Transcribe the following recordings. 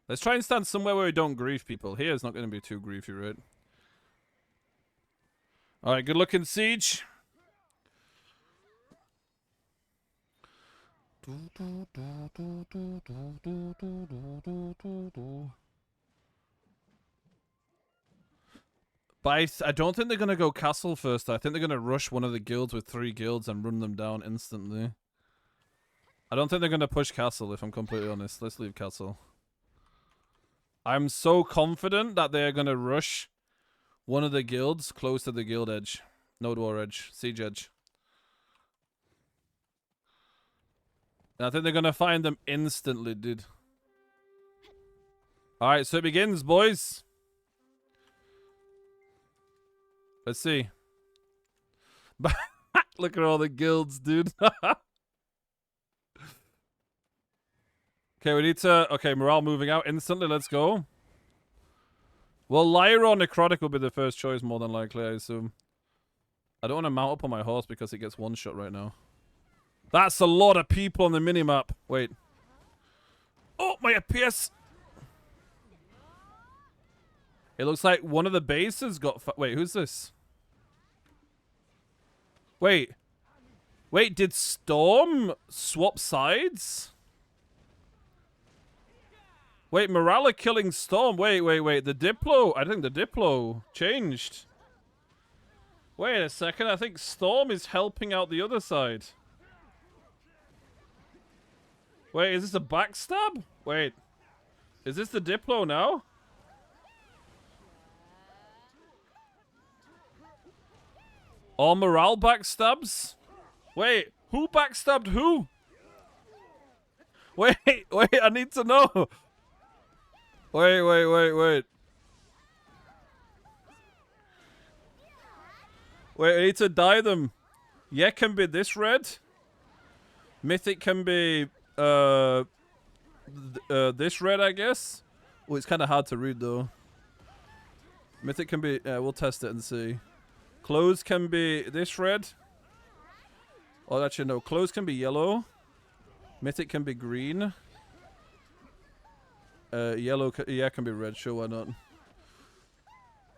Let's try and stand somewhere where we don't grief people. Here is not going to be too griefy, right? Alright, good looking siege. But I don't think they're going to go castle first. I think they're going to rush one of the guilds with 3 guilds and run them down instantly. I don't think they're going to push castle, if I'm completely honest. Let's leave castle. I'm so confident that they're going to rush one of the guilds close to the guild edge. Node war edge. Siege edge. And I think they're going to find them instantly, dude. Alright, so it begins, boys. Let's see. Look at all the guilds, dude. Okay, we need to... Okay, morale moving out instantly. Let's go. Well, Lyra or Necrotic will be the first choice, more than likely, I assume. I don't want to mount up on my horse because it gets one-shot right now. That's a lot of people on the minimap. Wait. Oh, my FPS! It looks like one of the bases got... Wait, who's this? Wait. Wait, did Storm swap sides? Wait, Morale killing Storm. Wait. The Diplo. I think the Diplo changed. Wait a second. I think Storm is helping out the other side. Wait, is this a backstab? Wait. Is this the Diplo now? All morale backstabs? Wait, who backstabbed who? Wait, I need to know. Wait. Wait, I need to dye them. Yeah, can be this red. Mythic can be this red, I guess. Oh, it's kind of hard to read though. Mythic can be. We'll test it and see. Clothes can be this red. Oh, actually no. Clothes can be yellow. Mythic can be green. Yellow, yeah, can be red. Sure, why not?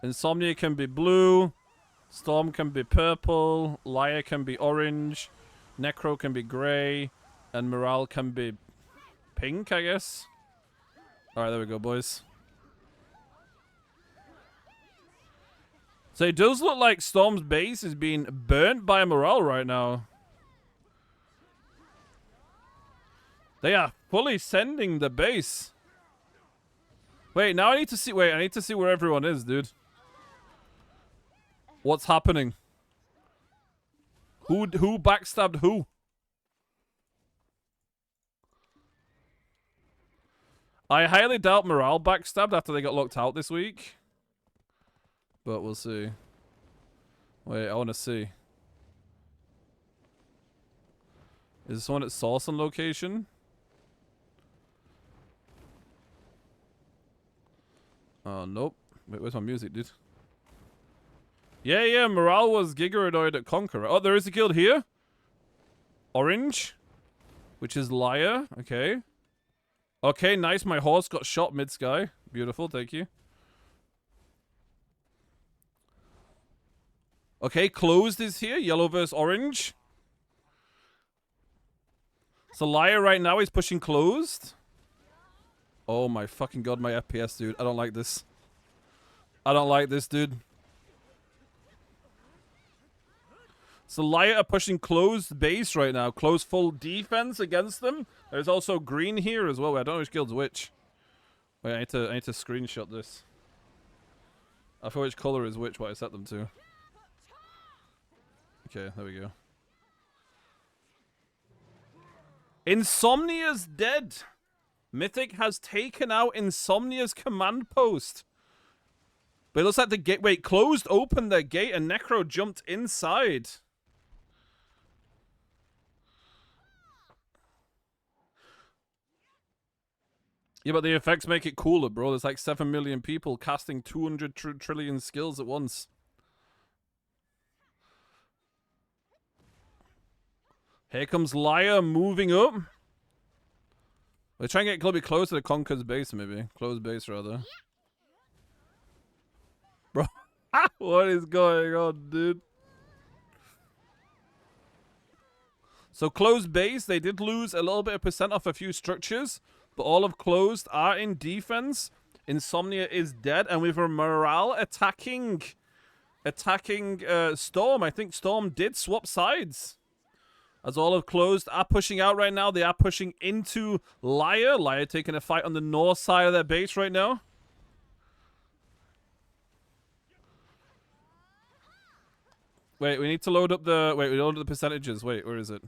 Insomnia can be blue. Storm can be purple. Liar can be orange. Necro can be grey. And Morale can be pink, I guess. Alright, there we go, boys. So it does look like Storm's base is being burnt by Morale right now. They are fully sending the base. Wait, now I need to see... Wait, I need to see where everyone is, dude. What's happening? Who backstabbed who? I highly doubt Morale backstabbed after they got locked out this week. But we'll see. Wait, I want to see. Is this one at source and location? Oh, nope. Wait, where's my music, dude? Yeah, Morale was Gigaroid at Conqueror. Oh, there is a guild here. Orange. Which is Liar. Okay. Okay, nice. My horse got shot mid-sky. Beautiful, thank you. Okay, closed is here. Yellow versus orange. So Liar right now is pushing closed. Oh my fucking god, my FPS, dude. I don't like this. I don't like this, dude. So Liar are pushing closed base right now. Closed full defense against them. There's also green here as well. Wait, I don't know which guild's which. Wait, I need to screenshot this. I forget which color is which, what I set them to. Okay, there we go. Insomnia's dead. Mythic has taken out Insomnia's command post. But it looks like the gate... Wait, closed opened their gate and Necro jumped inside. Yeah, but the effects make it cooler, bro. There's like 7 million people casting 200 trillion skills at once. Here comes Liar moving up. We're trying to get a little bit closer to Conquer's base, maybe. Close base, rather. Bro, what is going on, dude? So closed base, they did lose a little bit of percent off a few structures, but all of closed are in defense. Insomnia is dead, and with Morale attacking Storm. I think Storm did swap sides. As all of closed are pushing out right now, they are pushing into Liar. Liar taking a fight on the north side of their base right now. Wait, we need to load up the... Wait, we loaded the percentages. Wait, where is it?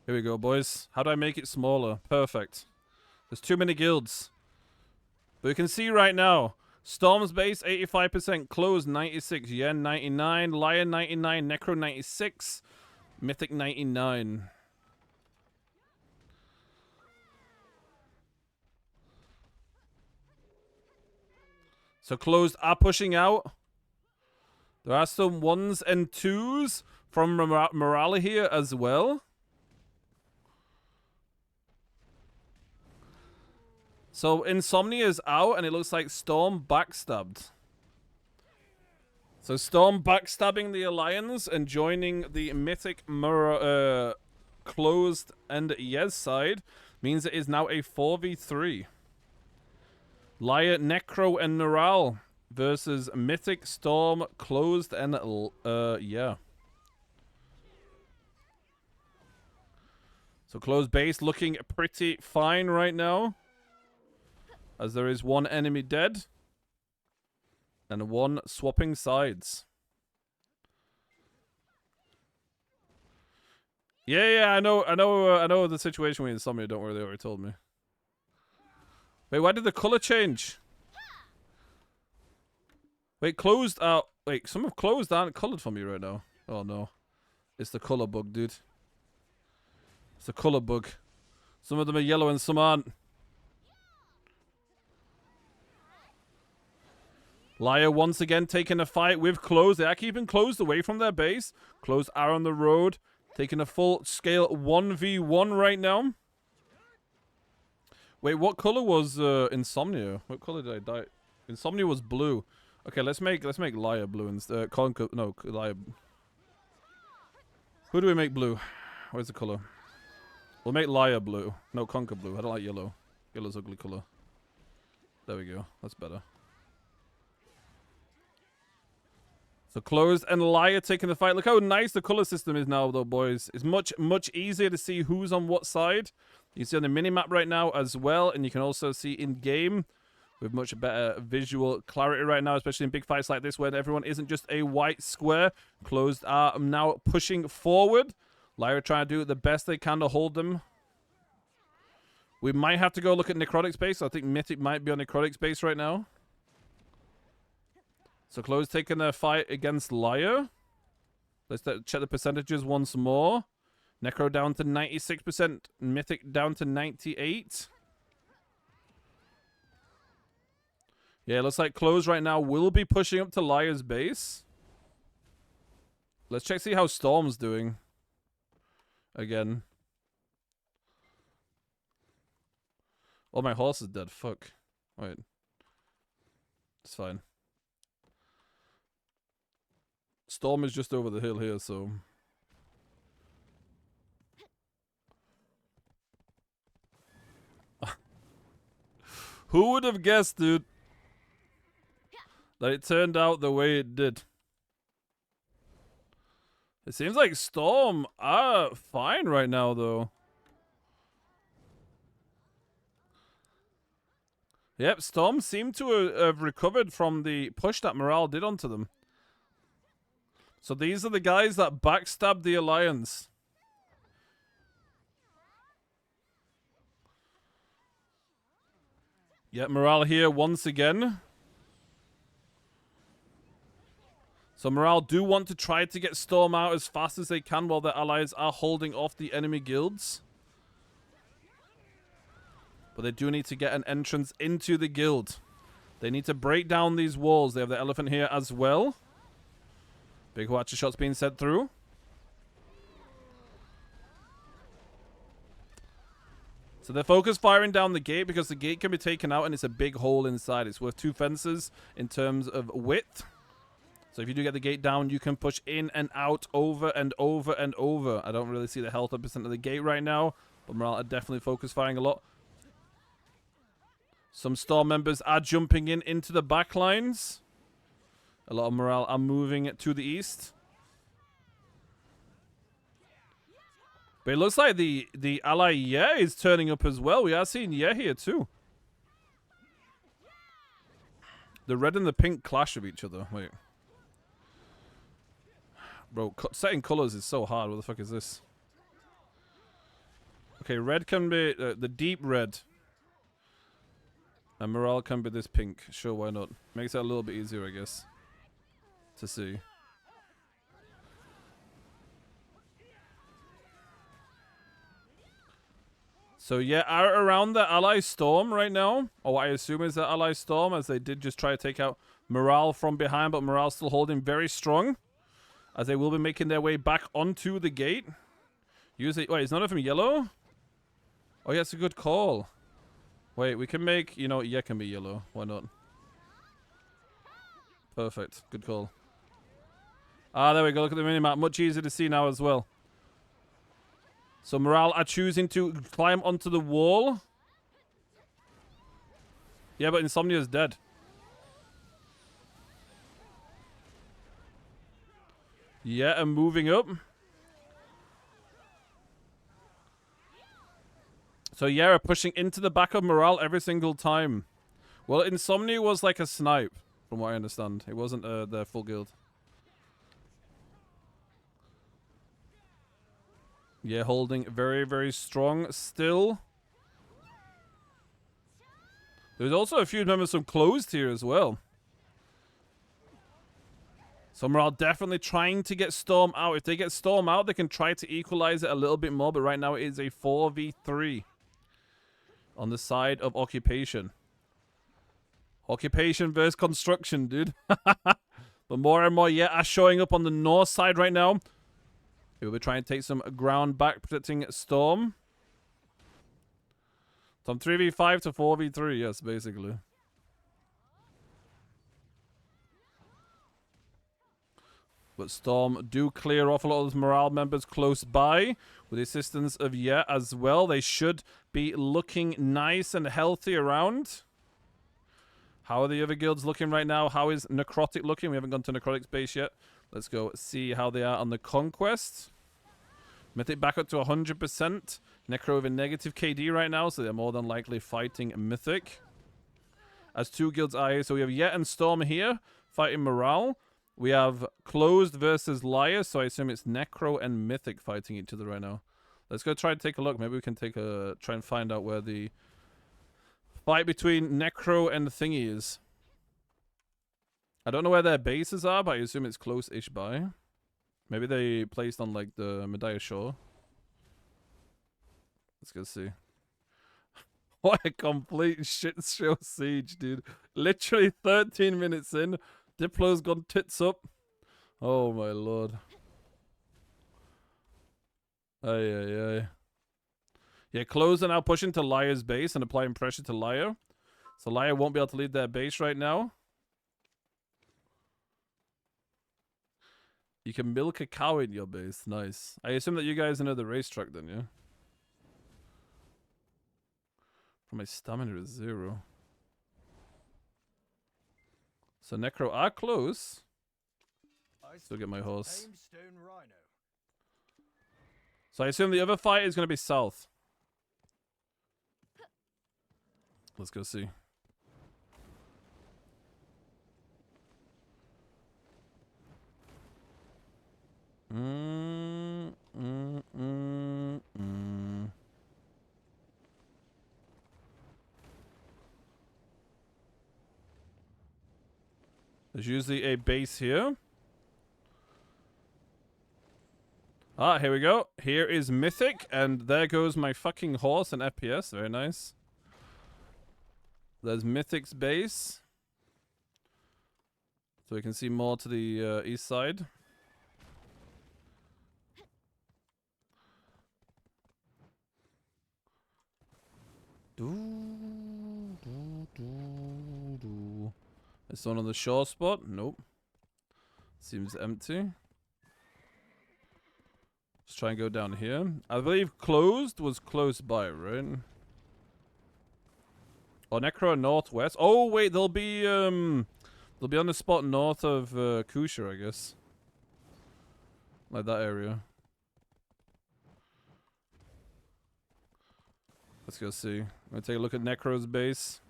Here we go, boys. How do I make it smaller? Perfect. There's too many guilds. But we can see right now, Storm's base, 85%. Closed, 96. Yen, 99. Liar, 99. Necro, 96. Mythic, 99. So closed are pushing out. There are some 1s and 2s from Morale here as well. So Insomnia is out, and it looks like Storm backstabbed. So Storm backstabbing the Alliance and joining the Mythic Closed and Yes side means it is now a 4v3. Liar, Necro, and Neural versus Mythic, Storm, Closed, and yeah. So Closed base looking pretty fine right now, as there is one enemy dead and one swapping sides. Yeah, I know the situation with Insomnia. Don't worry, they already told me. Wait, why did the color change? Wait, closed out. Wait, some of closed aren't colored for me right now. Oh no, it's the color bug, dude. It's the color bug. Some of them are yellow and some aren't. Liar once again taking a fight with Closed. They are keeping Closed away from their base. Closed are on the road, taking a full-scale 1v1 right now. Wait, what color was Insomnia? What color did I die? Insomnia was blue. Okay, let's make Liar blue instead. No, Liar. Who do we make blue? Where's the color? We'll make Liar blue. No, Conquer blue. I don't like yellow. Yellow's ugly color. There we go. That's better. So Closed and Liar taking the fight. Look how nice the color system is now, though, boys. It's much easier to see who's on what side. You can see on the minimap right now as well, and you can also see in-game with much better visual clarity right now, especially in big fights like this where everyone isn't just a white square. Closed are now pushing forward. Liar trying to do the best they can to hold them. We might have to go look at Necrotic's base. I think Mythic might be on Necrotic's base right now. So Closed taking a fight against Liar. Let's check the percentages once more. Necro down to 96%. Mythic down to 98%. Yeah, looks like Closed right now will be pushing up to Liar's base. Let's check, see how Storm's doing. Again. Oh, my horse is dead. Fuck. Wait. It's fine. Storm is just over the hill here, so... Who would have guessed, dude, that it turned out the way it did? It seems like Storm are fine right now, though. Yep, Storm seem to have recovered from the push that Morale did onto them. So these are the guys that backstabbed the Alliance. Yep, Morale here once again. So Morale do want to try to get Storm out as fast as they can while their allies are holding off the enemy guilds. But they do need to get an entrance into the guild. They need to break down these walls. They have the elephant here as well. Big Hwacha shots being sent through. So they're focus firing down the gate because the gate can be taken out and it's a big hole inside. It's worth 2 fences in terms of width. So if you do get the gate down, you can push in and out over and over and over. I don't really see the health percent of the gate right now, but Morale are definitely focus firing a lot. Some Storm members are jumping into the back lines. A lot of Morale are moving to the east. But it looks like the ally Ye is turning up as well. We are seeing Ye here too. The red and the pink clash with each other. Wait. Bro, setting colors is so hard. What the fuck is this? Okay, red can be the deep red. And Morale can be this pink. Sure, why not? Makes it a little bit easier, I guess, to see. So yeah, are around the ally Storm right now. Or what I assume is the ally Storm, as they did just try to take out Morale from behind, but Morale still holding very strong. As they will be making their way back onto the gate. Wait, is none of them yellow? Oh yeah, it's a good call. Wait, we can make, you know, yeah, can be yellow. Why not? Perfect. Good call. Ah, there we go. Look at the minimap. Much easier to see now as well. So Morale are choosing to climb onto the wall. Yeah, but Insomnia's dead. Yeah, and moving up. So yeah, are pushing into the back of Morale every single time. Well, Insomnia was like a snipe, from what I understand. It wasn't their full guild. Yeah, holding very, very strong still. There's also a few members from closed here as well. So Morale definitely trying to get Storm out. If they get Storm out, they can try to equalize it a little bit more. But right now it is a 4v3 on the side of Occupation. Occupation versus Construction, dude. But more and more, yeah, are showing up on the north side right now. We'll be trying to take some ground back, protecting Storm. From 3v5 to 4v3, yes, basically. But Storm do clear off a lot of those Morale members close by. With the assistance of Ye as well. They should be looking nice and healthy around. How are the other guilds looking right now? How is Necrotic looking? We haven't gone to Necrotic's base yet. Let's go see how they are on the Conquest. Mythic back up to 100%. Necro with a negative KD right now, so they're more than likely fighting Mythic. As 2 guilds are here. So we have Ye and Storm here fighting Morale. We have Closed versus Liar, so I assume it's Necro and Mythic fighting each other right now. Let's go try and take a look. Maybe we can try and find out where the fight between Necro and Thingy is. I don't know where their bases are, but I assume it's close-ish by. Maybe they placed on, like, the Medaya Shore. Let's go see. What a complete shit show siege, dude. Literally 13 minutes in. Diplo's gone tits up. Oh my lord. Ay. Yeah, Close are now pushing to Liar's base and applying pressure to Liar. So Liar won't be able to leave their base right now. You can milk a cow in your base. Nice. I assume that you guys know the racetrack then, yeah? My stamina is 0. So Necro are close. Still get my horse. So I assume the other fight is going to be south. Let's go see. There's usually a base here. Ah, here we go. Here is Mythic, and there goes my fucking horse and FPS. Very nice. There's Mythic's base. So we can see more to the east side. Is one on the shore spot? Nope. Seems empty. Let's try and go down here. I believe closed was close by, right? Oh, Necro northwest. Oh wait, they'll be on the spot north of Kusha, I guess. Like that area. Let's go see. I'm gonna take a look at Necro's base.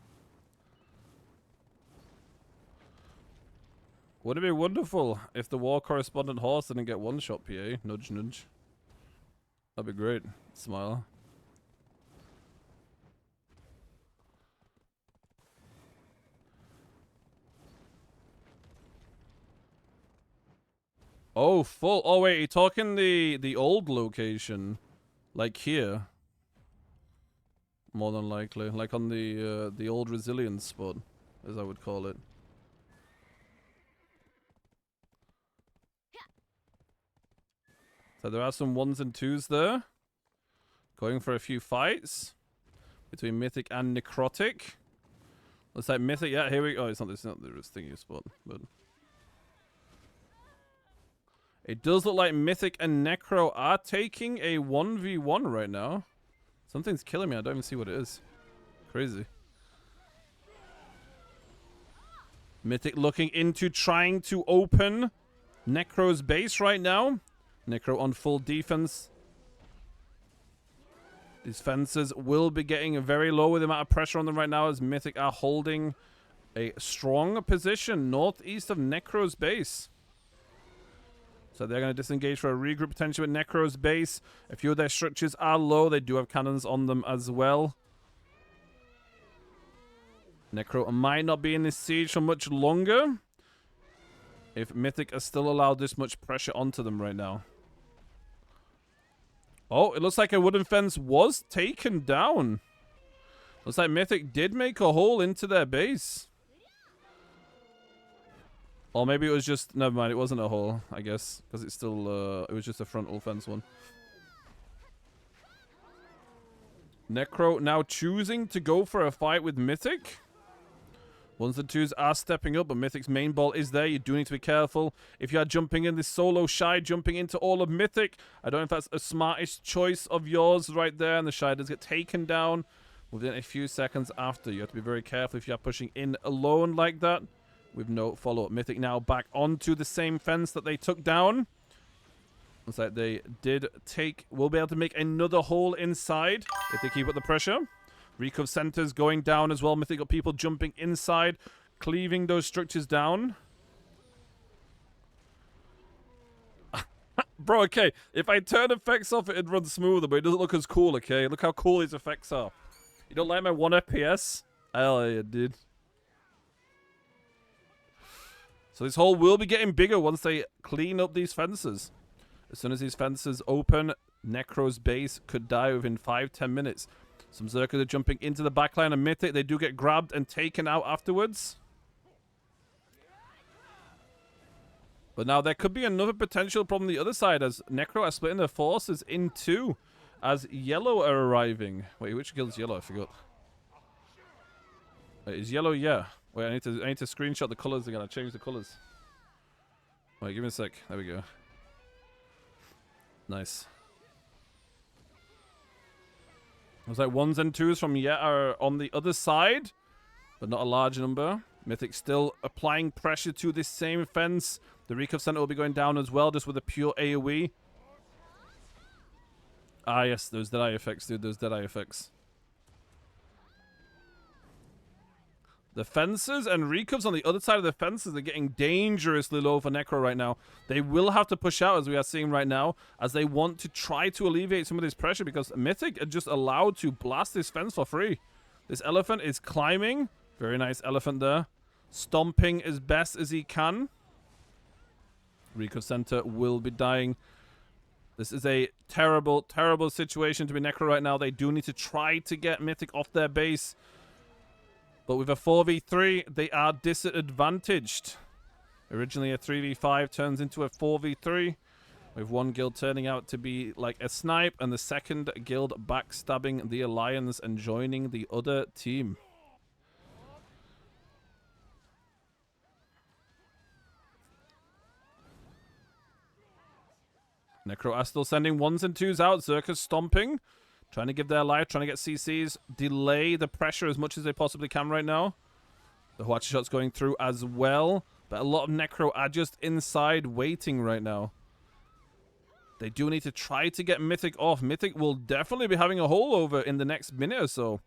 Would it be wonderful if the war correspondent horse didn't get one shot, PA? Nudge, nudge. That'd be great. Smile. Oh, full. Oh, wait. You're talking the old location. Like here. More than likely. Like on the old resilience spot, as I would call it. So there are some 1s and 2s there. Going for a few fights. Between Mythic and Necrotic. Looks like Mythic. Yeah, here we go. Oh, it's not the thingy spot, but... It does look like Mythic and Necro are taking a 1v1 right now. Something's killing me. I don't even see what it is. Crazy. Mythic looking into trying to open Necro's base right now. Necro on full defense. These fences will be getting very low with the amount of pressure on them right now as Mythic are holding a strong position northeast of Necro's base. So they're going to disengage for a regroup potentially with Necro's base. A few of their structures are low. They do have cannons on them as well. Necro might not be in this siege for much longer if Mythic are still allowed this much pressure onto them right now. Oh, it looks like a wooden fence was taken down. Looks like Mythic did make a hole into their base. Or maybe it was just... Never mind, it wasn't a hole, I guess. Because it's still... it was just a frontal fence one. Necro now choosing to go for a fight with Mythic. 1s and 2s are stepping up, but Mythic's main ball is there. You do need to be careful. If you are jumping in this solo Shy, jumping into all of Mythic, I don't know if that's a smartest choice of yours right there. And the Shy does get taken down within a few seconds after. You have to be very careful if you are pushing in alone like that. With no follow-up. Mythic now back onto the same fence that they took down. Looks like they did take... Will be able to make another hole inside if they keep up the pressure. Recov centers going down as well. Mythic got people jumping inside, cleaving those structures down. Bro, okay. If I turn effects off, it'd run smoother, but it doesn't look as cool, okay? Look how cool these effects are. You don't like my 1 FPS? Hell yeah, dude. So this hole will be getting bigger once they clean up these fences. As soon as these fences open, Necro's base could die within 5-10 minutes. Some Zerkers are jumping into the backline of Mythic. They do get grabbed and taken out afterwards. But now there could be another potential problem on the other side as Necro are splitting their forces in two as Yellow are arriving. Wait, which guild's Yellow? I forgot. Wait, is Yellow? Yeah. Wait, I need to screenshot the colors again. I changed the colors. Wait, give me a sec. There we go. Nice. It was like 1s and 2s from Yet are on the other side, but not a large number. Mythic still applying pressure to this same fence. The Recov Center will be going down as well, just with a pure AoE. Ah, yes, those Deadeye effects, dude. Those Deadeye effects. The fences and Recovs on the other side of the fences are getting dangerously low for Necro right now. They will have to push out, as we are seeing right now, as they want to try to alleviate some of this pressure, because Mythic are just allowed to blast this fence for free. This elephant is climbing. Very nice elephant there. Stomping as best as he can. Recov Center will be dying. This is a terrible, terrible situation to be Necro right now. They do need to try to get Mythic off their base. But with a 4v3, they are disadvantaged. Originally a 3v5 turns into a 4v3. With one guild turning out to be like a snipe and the second guild backstabbing the alliance and joining the other team. Necro are still sending ones and twos out. Zerka's stomping. Trying to give their life, trying to get CCs. Delay the pressure as much as they possibly can right now. The Huachi shot's going through as well. But a lot of Necro are just inside waiting right now. They do need to try to get Mythic off. Mythic will definitely be having a holdover in the next minute or so.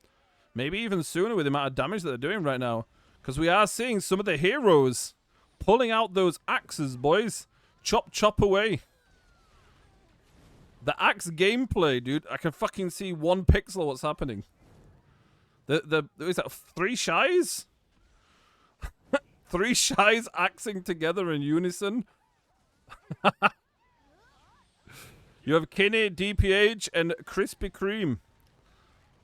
Maybe even sooner with the amount of damage that they're doing right now. Because we are seeing some of the heroes pulling out those axes, boys. Chop, chop away. The axe gameplay, dude. I can fucking see 1 pixel what's happening. Is that 3 shies? 3 shies axing together in unison. You have Kinney, DPH, and Krispy Kreme.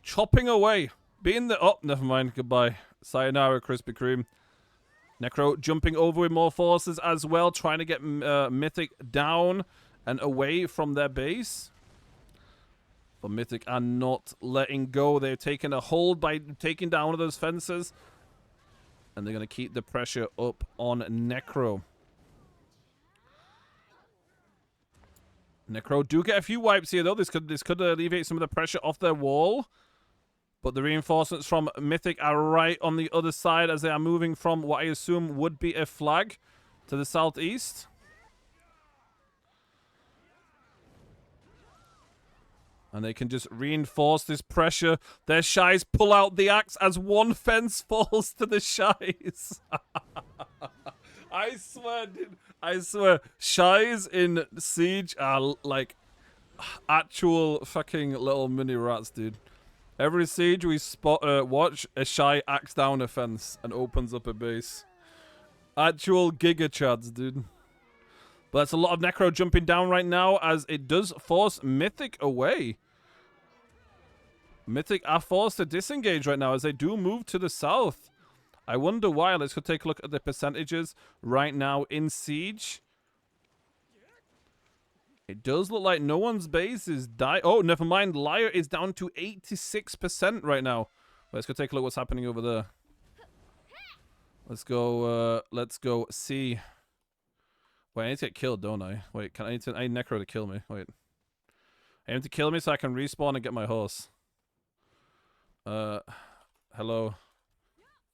Chopping away. Being the... Oh, never mind. Goodbye. Sayonara, Krispy Kreme. Necro jumping over with more forces as well. Trying to get Mythic down and away from their base. But Mythic are not letting go. They're taking a hold by taking down one of those fences. And they're going to keep the pressure up on Necro. Necro do get a few wipes here, though. This could alleviate some of the pressure off their wall. But the reinforcements from Mythic are right on the other side as they are moving from what I assume would be a flag to the southeast. And they can just reinforce this pressure. Their shies pull out the axe as one fence falls to the shies. I swear, dude. I swear. Shies in Siege are like actual fucking little mini rats, dude. Every Siege we watch, a shy axe down a fence and opens up a base. Actual Giga Chads, dude. But that's a lot of Necro jumping down right now as it does force Mythic away. Mythic are forced to disengage right now as they do move to the south. I wonder why. Let's go take a look at the percentages right now in Siege. It does look like no one's base is Oh, never mind. Liar is down to 86% right now. Let's go take a look what's happening over there. Let's go see. Wait, I need to get killed, don't I? Wait, I need Necro to kill me. Wait. I need to kill me so I can respawn and get my horse. Hello.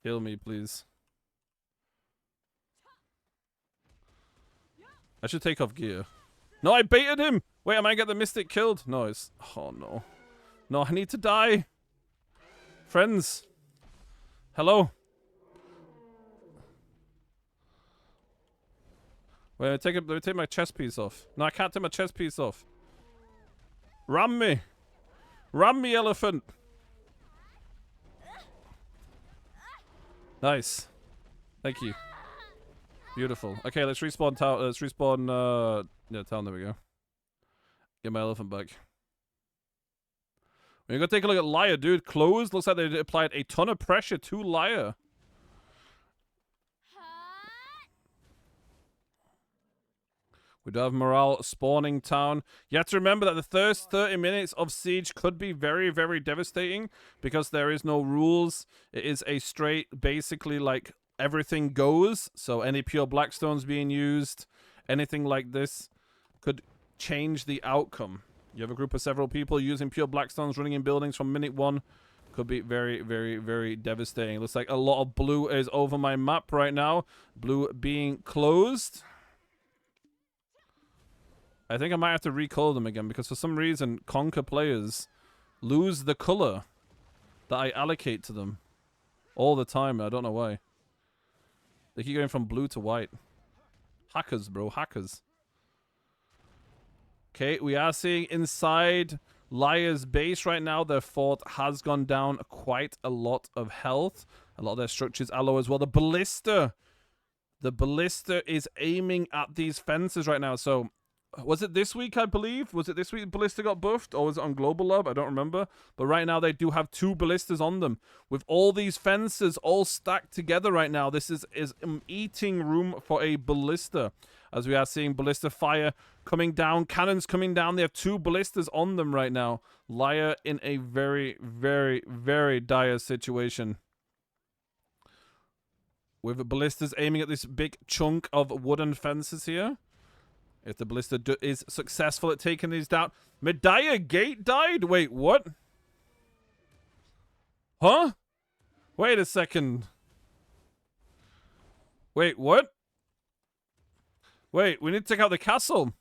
Kill me, please. I should take off gear. No, I baited him! Wait, I might get the Mystic killed. No, it's... Oh, no. No, I need to die. Friends. Hello. Wait, let me take my chest piece off. No, I can't take my chest piece off. Ram me. Ram me, elephant. Nice. Thank you. Beautiful. Okay, let's respawn town. Let's respawn, yeah, town. There we go. Get my elephant back. We're gonna take a look at Liar, dude. Closed. Looks like they applied a ton of pressure to Liar. We do have morale spawning town. You have to remember that the first 30 minutes of Siege could be very, very devastating because there is no rules. It is a straight, basically, like, everything goes. So any pure Blackstones being used, anything like this could change the outcome. You have a group of several people using pure Blackstones running in buildings from minute 1. Could be very, very, very devastating. Looks like a lot of blue is over my map right now. Blue being closed. I think I might have to recolor them again because for some reason Conquer players lose the color that I allocate to them all the time. I don't know why. They keep going from blue to white. Hackers, bro. Hackers. Okay, we are seeing inside Liar's base right now. Their fort has gone down quite a lot of health. A lot of their structures are low as well. The Ballista. The Ballista is aiming at these fences right now. So... was it this week, I believe? Was it this week Ballista got buffed? Or was it on Global Lab? I don't remember. But right now they do have 2 Ballistas on them. With all these fences all stacked together right now, this is eating room for a Ballista. as we are seeing ballista fire coming down, cannons coming down. They have 2 ballistas on them right now. Liar in a very, very, very dire situation. With ballistas aiming at this big chunk of wooden fences here. If the ballista is successful at taking these down. Medaya Gate died? Wait, what? Huh? Wait a second. Wait, what? Wait, we need to take out the castle.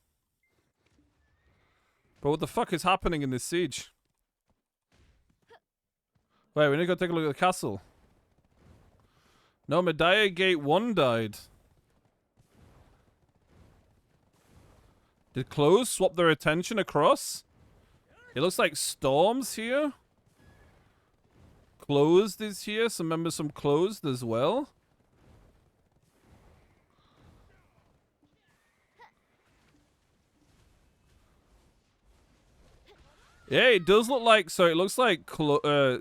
But what the fuck is happening in this siege? Wait, we need to go take a look at the castle. No, Medaya Gate 1 died. Did Closed swap their attention across? It looks like Storm's here. Closed is here. Some members from Closed as well. Yeah, it does look like... So it looks like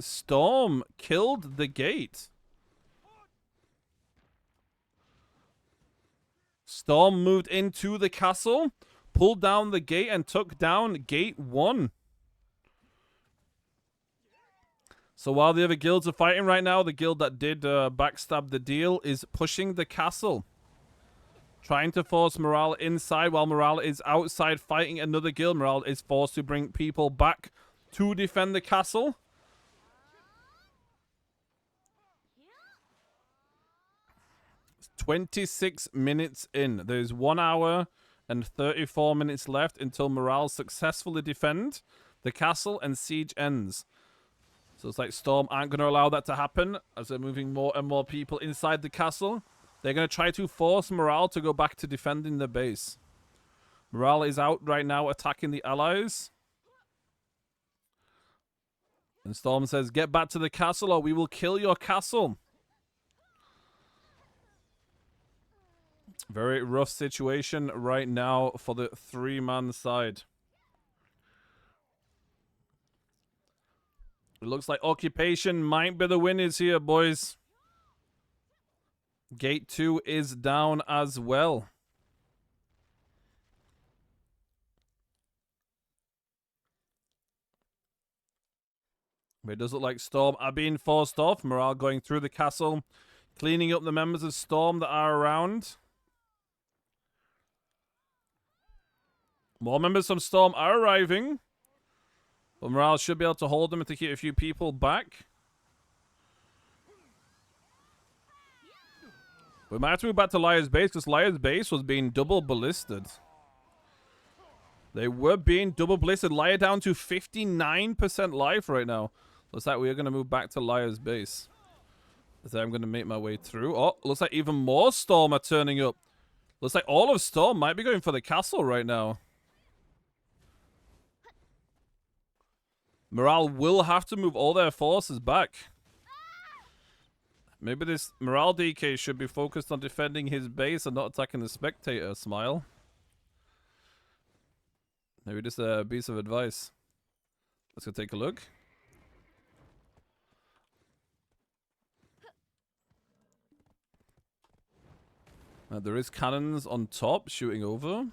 Storm killed the gate. Storm moved into the castle, pulled down the gate, and took down Gate 1. So while the other guilds are fighting right now, the guild that did backstab the deal is pushing the castle. Trying to force morale inside while morale is outside fighting another guild. Morale is forced to bring people back to defend the castle. It's 26 minutes in. There's 1 hour and 34 minutes left until morale successfully defend the castle and siege ends. So it's like Storm aren't going to allow that to happen as they're moving more and more people inside the castle. They're going to try to force morale to go back to defending their base. Morale is out right now attacking the allies. And Storm says, get back to the castle or we will kill your castle. Very rough situation right now for the 3-man side. It looks like Occupation might be the winners here, boys. Gate 2 is down as well. But it does look like Storm are being forced off. Morale going through the castle, cleaning up the members of Storm that are around. More members from Storm are arriving. But morale should be able to hold them to keep a few people back. We might have to move back to Liar's base because Liar's base was being double ballisted. They were being double ballisted. Liar down to 59% life right now. Looks like we are going to move back to Liar's base. So I'm going to make my way through. Oh, looks like even more Storm are turning up. Looks like all of Storm might be going for the castle right now. Morale will have to move all their forces back. Maybe this Morale DK should be focused on defending his base and not attacking the spectator. Smile. Maybe just a piece of advice. Let's go take a look. There is cannons on top shooting over.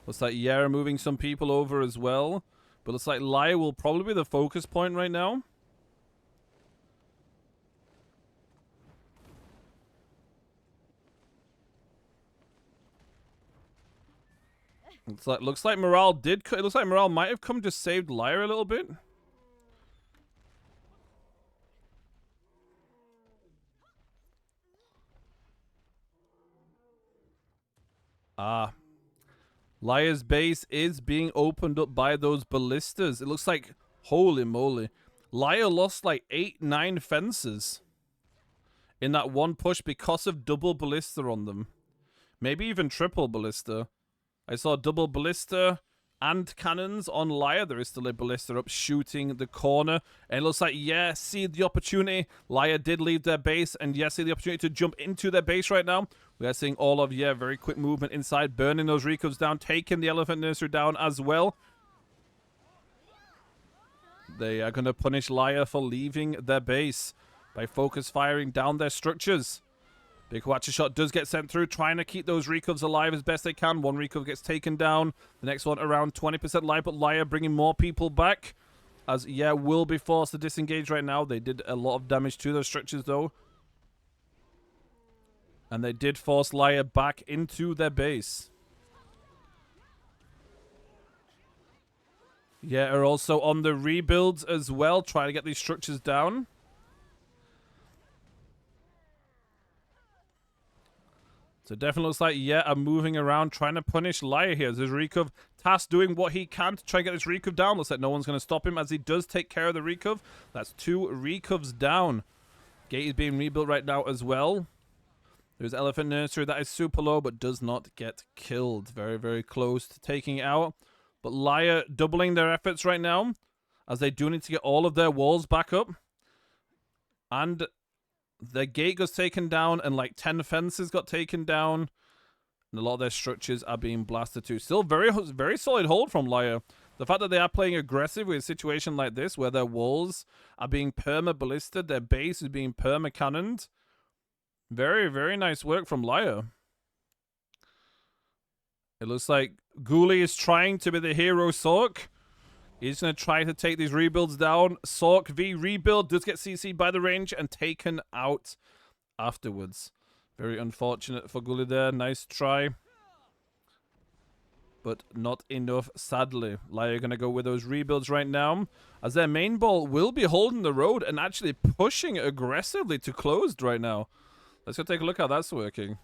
Looks like Yara moving some people over as well. But looks like Liar will probably be the focus point right now. Looks like morale did. It looks like morale might have come to save Liar a little bit. Liar's base is being opened up by those ballistas. It looks like, holy moly, Liar lost like 8-9 fences in that one push because of double ballista on them. Maybe even triple ballista. I saw double ballista and cannons on Liar. There is still a ballista up shooting the corner. And it looks like, yeah, see the opportunity. Liar did leave their base. And yeah, see the opportunity to jump into their base right now. We are seeing all of, yeah, very quick movement inside. Burning those recos down. Taking the Elephant Nursery down as well. They are going to punish Liar for leaving their base by focus firing down their structures. Big Hwacha shot does get sent through, trying to keep those recovs alive as best they can. One recov gets taken down. The next one around 20% life, but Laya bringing more people back. As, yeah, will be forced to disengage right now. They did a lot of damage to those structures, though. And they did force Laya back into their base. Yeah, are also on the rebuilds as well, trying to get these structures down. So it definitely looks like, yeah, I'm moving around, trying to punish Laya here. There's Recov Task doing what he can to try and get this Recov down. Looks like no one's going to stop him as he does take care of the Recov. That's 2 Recovs down. Gate is being rebuilt right now as well. There's Elephant Nursery that is super low, but does not get killed. Very, very close to taking it out. But Laya doubling their efforts right now, as they do need to get all of their walls back up. And their gate got taken down, and like 10 fences got taken down. And a lot of their structures are being blasted too. Still very, very solid hold from Laya. The fact that they are playing aggressive with a situation like this, where their walls are being perma-ballisted, their base is being perma-cannoned. Very, very nice work from Laya. It looks like Ghoulie is trying to be the hero Sork. He's going to try to take these rebuilds down. Sork v rebuild does get CC'd by the range and taken out afterwards. Very unfortunate for Ghoulie there. Nice try. But not enough, sadly. Laya going to go with those rebuilds right now, as their main ball will be holding the road and actually pushing aggressively to closed right now. Let's go take a look how that's working.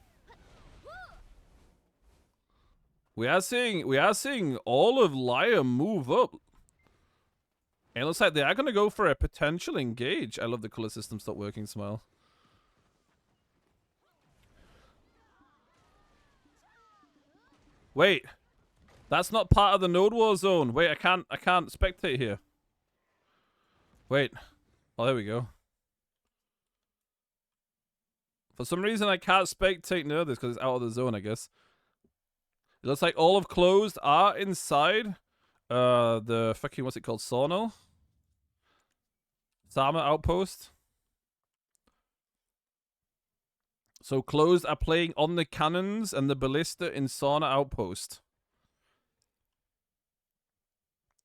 We are seeing all of Laya move up. And it looks like they are going to go for a potential engage. I love the color system stop working, Smile. Wait. That's not part of the Node War zone. Wait, I can't spectate here. Wait. Oh, there we go. For some reason, I can't spectate near this because it's out of the zone, I guess. It looks like all of closed are inside the fucking, what's it called? Sauna? Sama outpost. So closed are playing on the cannons and the ballista in Sauna outpost.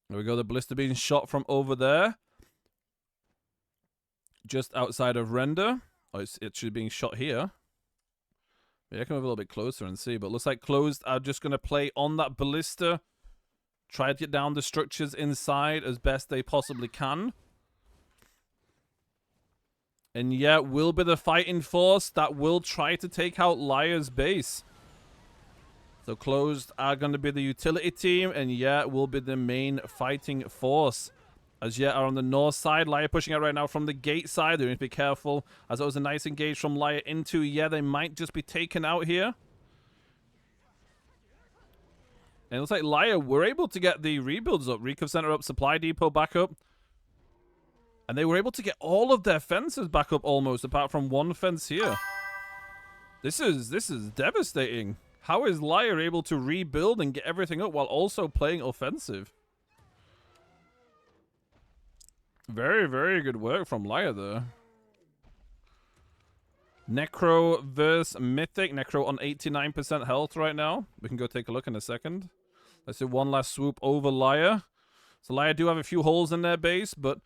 There we go, the ballista being shot from over there. Just outside of Render. Oh, it's actually being shot here. Yeah, I can move a little bit closer and see, but looks like closed are just going to play on that ballista. Try to get down the structures inside as best they possibly can. And yeah, will be the fighting force that will try to take out Laya's base. So closed are going to be the utility team, and yeah, will be the main fighting force. As yet are on the north side. Laya pushing out right now from the gate side. They need to be careful, as it was a nice engage from Laya into. Yeah, they might just be taken out here. And it looks like Laya were able to get the rebuilds up. Recov Center up, Supply Depot back up. And they were able to get all of their fences back up almost, apart from one fence here. This is devastating. How is Laya able to rebuild and get everything up while also playing offensive? Very, very good work from Laya there. Necro versus Mythic. Necro on 89% health right now. We can go take a look in a second. Let's do one last swoop over Laya. So Laya do have a few holes in their base, but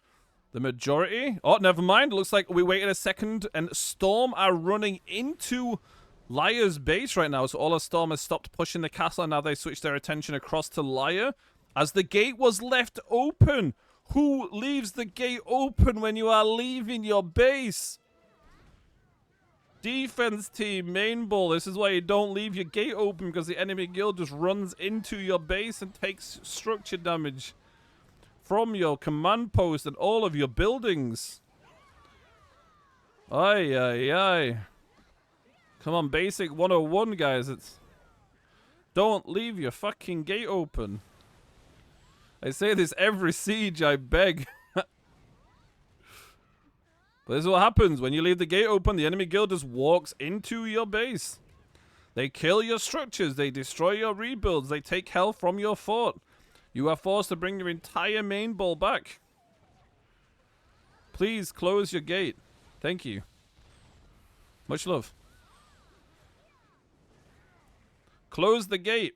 the majority... Oh, never mind. Looks like we waited a second and Storm are running into Laya's base right now. So all of Storm has stopped pushing the castle and now they switch their attention across to Laya as the gate was left open. Who leaves the gate open when you are leaving your base? Defense team, main ball. This is why you don't leave your gate open, because the enemy guild just runs into your base and takes structure damage from your command post and all of your buildings. Ay, ay, ay. Come on, basic 101, guys. It's... Don't leave your fucking gate open. I say this every siege, I beg. But this is what happens. When you leave the gate open, the enemy guild just walks into your base. They kill your structures. They destroy your rebuilds. They take health from your fort. You are forced to bring your entire main ball back. Please close your gate. Thank you. Much love. Close the gate.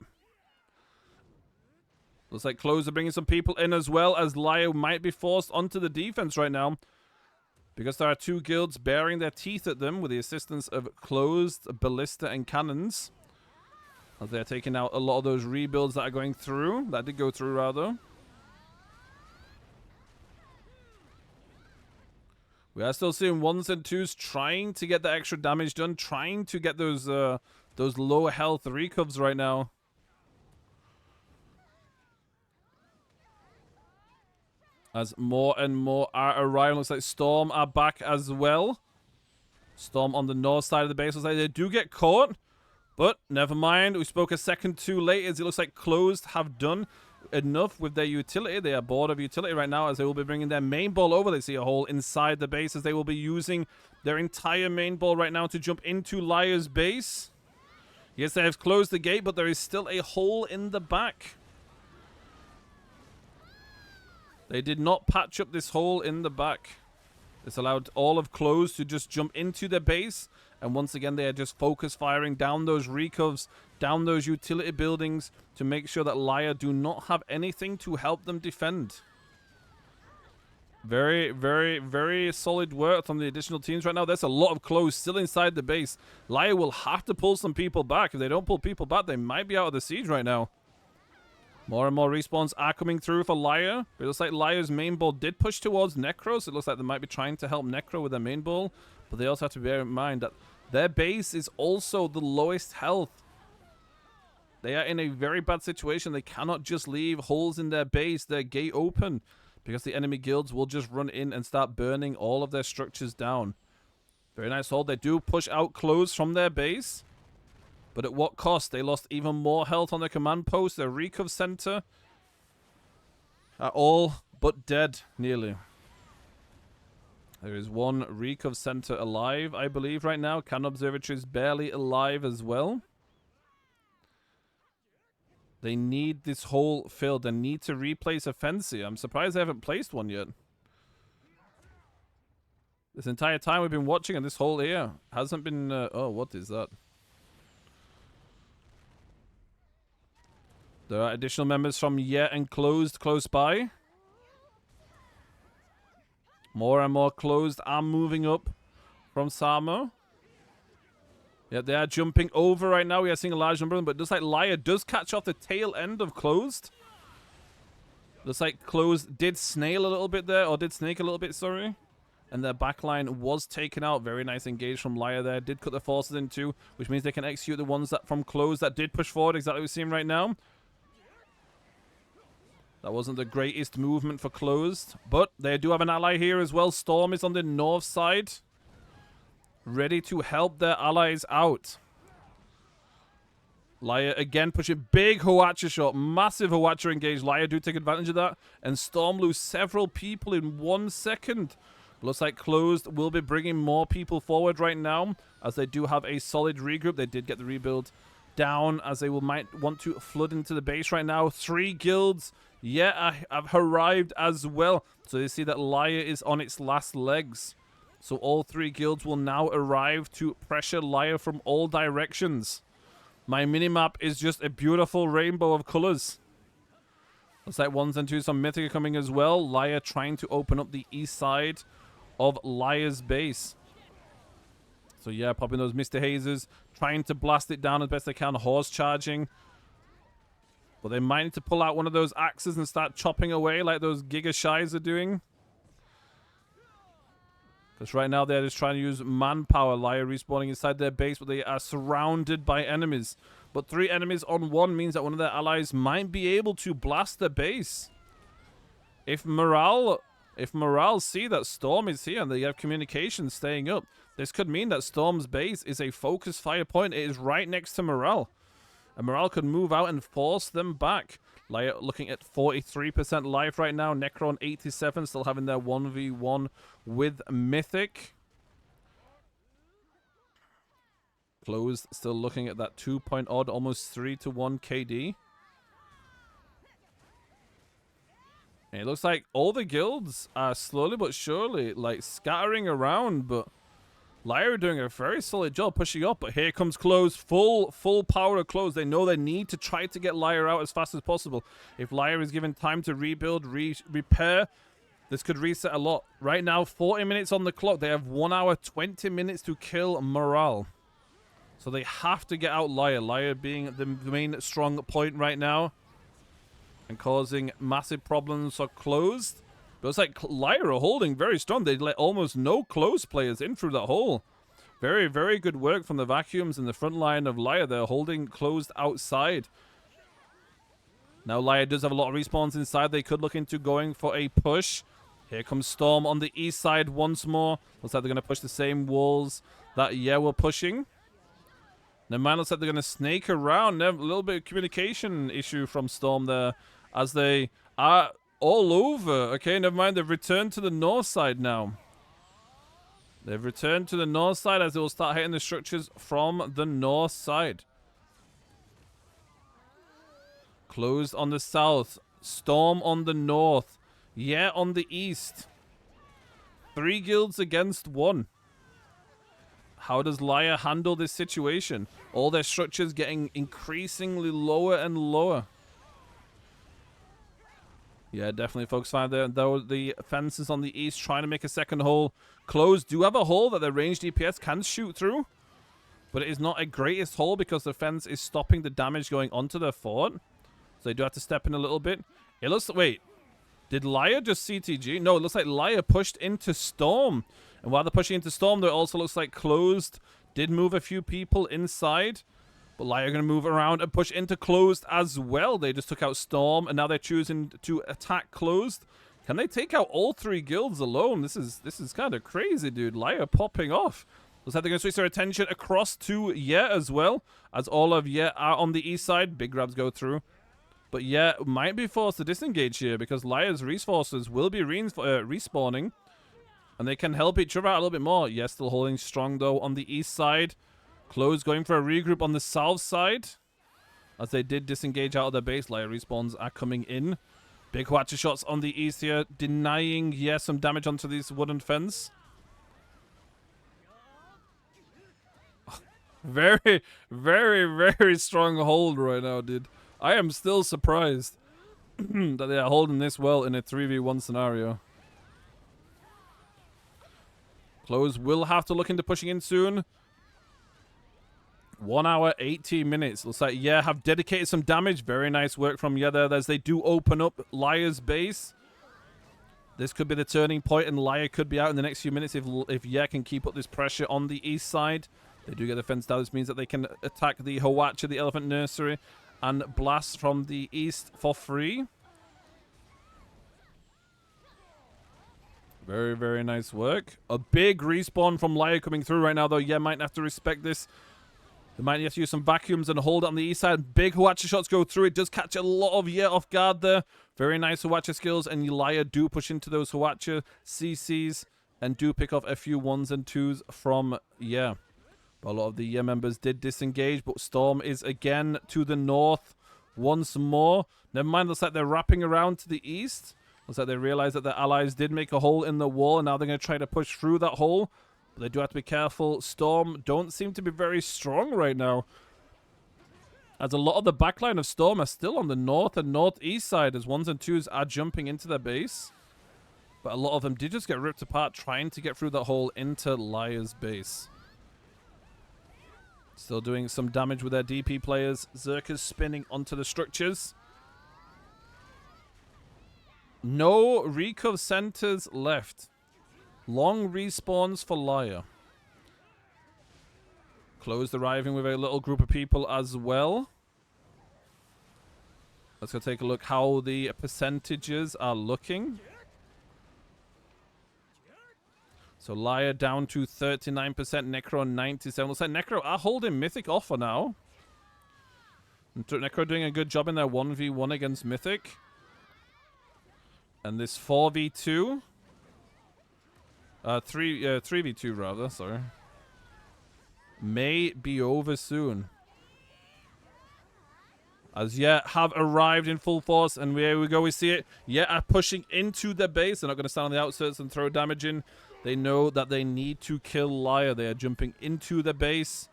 Looks like Closed are bringing some people in as well, as Laya might be forced onto the defense right now. Because there are two guilds baring their teeth at them with the assistance of Closed, Ballista, and Cannons. As they're taking out a lot of those rebuilds that are going through. That did go through, rather. We are still seeing 1s and 2s trying to get the extra damage done. Trying to get those low health recovs right now. As more and more are arriving. Looks like Storm are back as well. Storm on the north side of the base. Looks like they do get caught. But never mind. We spoke a second too late, as it looks like Closed have done enough with their utility. They are bored of utility right now, as they will be bringing their main ball over. They see a hole inside the base, as they will be using their entire main ball right now to jump into Liar's base. Yes, they have closed the gate, but there is still a hole in the back. They did not patch up this hole in the back. This allowed all of Closed to just jump into their base. And once again, they are just focus firing down those recovs, down those utility buildings to make sure that Liar do not have anything to help them defend. Very, very, very solid work from the additional teams right now. There's a lot of Closed still inside the base. Liar will have to pull some people back. If they don't pull people back, they might be out of the siege right now. More and more respawns are coming through for Liar. It looks like Liar's main ball did push towards Necro, so it looks like they might be trying to help Necro with their main ball. But they also have to bear in mind that their base is also the lowest health. They are in a very bad situation. They cannot just leave holes in their base, their gate open, because the enemy guilds will just run in and start burning all of their structures down. Very nice hold. They do push out Closed from their base. But at what cost? They lost even more health on their command post. Their recov center are all but dead, nearly. There is one recov center alive, I believe, right now. Cannon Observatory is barely alive as well. They need this hole filled. They need to replace a Fancy. I'm surprised they haven't placed one yet. This entire time we've been watching, and this hole here hasn't been... oh, what is that? There are additional members from Yet and Closed close by. More and more Closed are moving up from Sama. Yeah, they are jumping over right now. We are seeing a large number of them, but it looks like Liar does catch off the tail end of Closed. Looks like Closed did snail a little bit there, or did snake a little bit, sorry. And their backline was taken out. Very nice engage from Liar there. Did cut the forces in two, which means they can execute the ones that from Closed that did push forward, exactly what we're seeing right now. That wasn't the greatest movement for Closed, but they do have an ally here as well. Storm is on the north side, ready to help their allies out. Liar again pushing big Hwacha shot, massive Hwacha engage. Liar do take advantage of that, and Storm lose several people in 1 second. Looks like Closed will be bringing more people forward right now, as they do have a solid regroup. They did get the rebuild down, as they might want to flood into the base right now. 3 guilds. Yeah, have arrived as well. So you see that Liar is on its last legs. So all 3 guilds will now arrive to pressure Liar from all directions. My minimap is just a beautiful rainbow of colors. Looks like 1s and 2s from Mythic are coming as well. Liar trying to open up the east side of Liar's base. So yeah, popping those Mr. Hazers, trying to blast it down as best they can. Horse charging. But they might need to pull out one of those axes and start chopping away like those Giga Shies are doing. Because right now they're just trying to use manpower. Liar respawning inside their base, but they are surrounded by enemies. But 3 enemies on 1 means that one of their allies might be able to blast their base. If Morale see that Storm is here and they have communication staying up, this could mean that Storm's base is a focus fire point. It is right next to Morale. And Morale could move out and force them back. Liar looking at 43% life right now. Necro on 87, still having their 1v1 with Mythic. Closed still looking at that 2-point odd, almost 3-to-1 KD. And it looks like all the guilds are slowly but surely like scattering around, but Liar are doing a very solid job pushing up, but here comes Close. Full power of Close. They know they need to try to get Liar out as fast as possible. If Liar is given time to rebuild, repair, this could reset a lot. Right now, 40 minutes on the clock. They have 1 hour, 20 minutes to kill Morale. So they have to get out Liar. Liar being the main strong point right now and causing massive problems for Closed. But it's like Liar are holding very strong. They let almost no Close players in through that hole. Very, very good work from the Vacuums in the front line of Liar. They're holding Closed outside. Now Liar does have a lot of respawns inside. They could look into going for a push. Here comes Storm on the east side once more. Looks like they're going to push the same walls that we're pushing. Never mind, looks like they're going to snake around. A little bit of communication issue from Storm there as they are all over. Okay, never mind. They've returned to the north side now. They've returned to the north side as they will start hitting the structures from the north side. Closed on the south. Storm on the north. Yeah, on the east. 3 guilds against 1. How does Liar handle this situation? All their structures getting increasingly lower and lower. Yeah, definitely folks find there though the fences on the east trying to make a second hole. Closed do have a hole that the ranged DPS can shoot through. But it is not a greatest hole because the fence is stopping the damage going onto their fort. So they do have to step in a little bit. It looks... Wait. Did Liar just CTG? No, it looks like Liar pushed into Storm. And while they're pushing into Storm, there also looks like Closed did move a few people inside. But Liar are going to move around and push into Closed as well. They just took out Storm, and now they're choosing to attack Closed. Can they take out all 3 guilds alone? This is kind of crazy, dude. Liar popping off. Looks like they're going to switch their attention across to as well. As all of are on the east side. Big grabs go through. But might be forced to disengage here because Liar's resources will be respawning. And they can help each other out a little bit more. Still holding strong though on the east side. Close going for a regroup on the south side. As they did disengage out of their base. Liar respawns are coming in. Big Hwacha shots on the east here. Denying, some damage onto this wooden fence. Very, very, very strong hold right now, dude. I am still surprised that they are holding this well in a 3v1 scenario. Close will have to look into pushing in soon. 1 hour, 18 minutes. Looks like, have dedicated some damage. Very nice work from there as they do open up Liar's base. This could be the turning point, and Liar could be out in the next few minutes if can keep up this pressure on the east side. They do get the fence down. This means that they can attack the Hwacha, the Elephant Nursery, and blast from the east for free. Very, very nice work. A big respawn from Liar coming through right now, though. Might have to respect this. They might have to use some vacuums and hold it on the east side. Big Hwacha shots go through. It does catch a lot of off guard there. Very nice Hwacha skills, and Liar do push into those Hwacha CCs and do pick off a few 1s and 2s from But a lot of the members did disengage, but Storm is again to the north once more. Never mind, looks like they're wrapping around to the east. Looks like they realize that their allies did make a hole in the wall, and now they're going to try to push through that hole. But they do have to be careful. Storm don't seem to be very strong right now, as a lot of the backline of Storm are still on the north and northeast side, as 1s and 2s are jumping into their base. But a lot of them did just get ripped apart trying to get through that hole into Liar's base. Still doing some damage with their DP players. Zerka's spinning onto the structures. No recov centers left. Long respawns for Liar. Closed arriving with a little group of people as well. Let's go take a look how the percentages are looking. So Liar down to 39%, Necro 97%. Looks like Necro are holding Mythic off for now. Necro doing a good job in their 1v1 against Mythic. And this 4v2. 3v2 rather, sorry. May be over soon. As have arrived in full force, and here we go, we see it. Are pushing into the base. They're not going to stand on the outskirts and throw damage in. They know that they need to kill Liar. They are jumping into the base,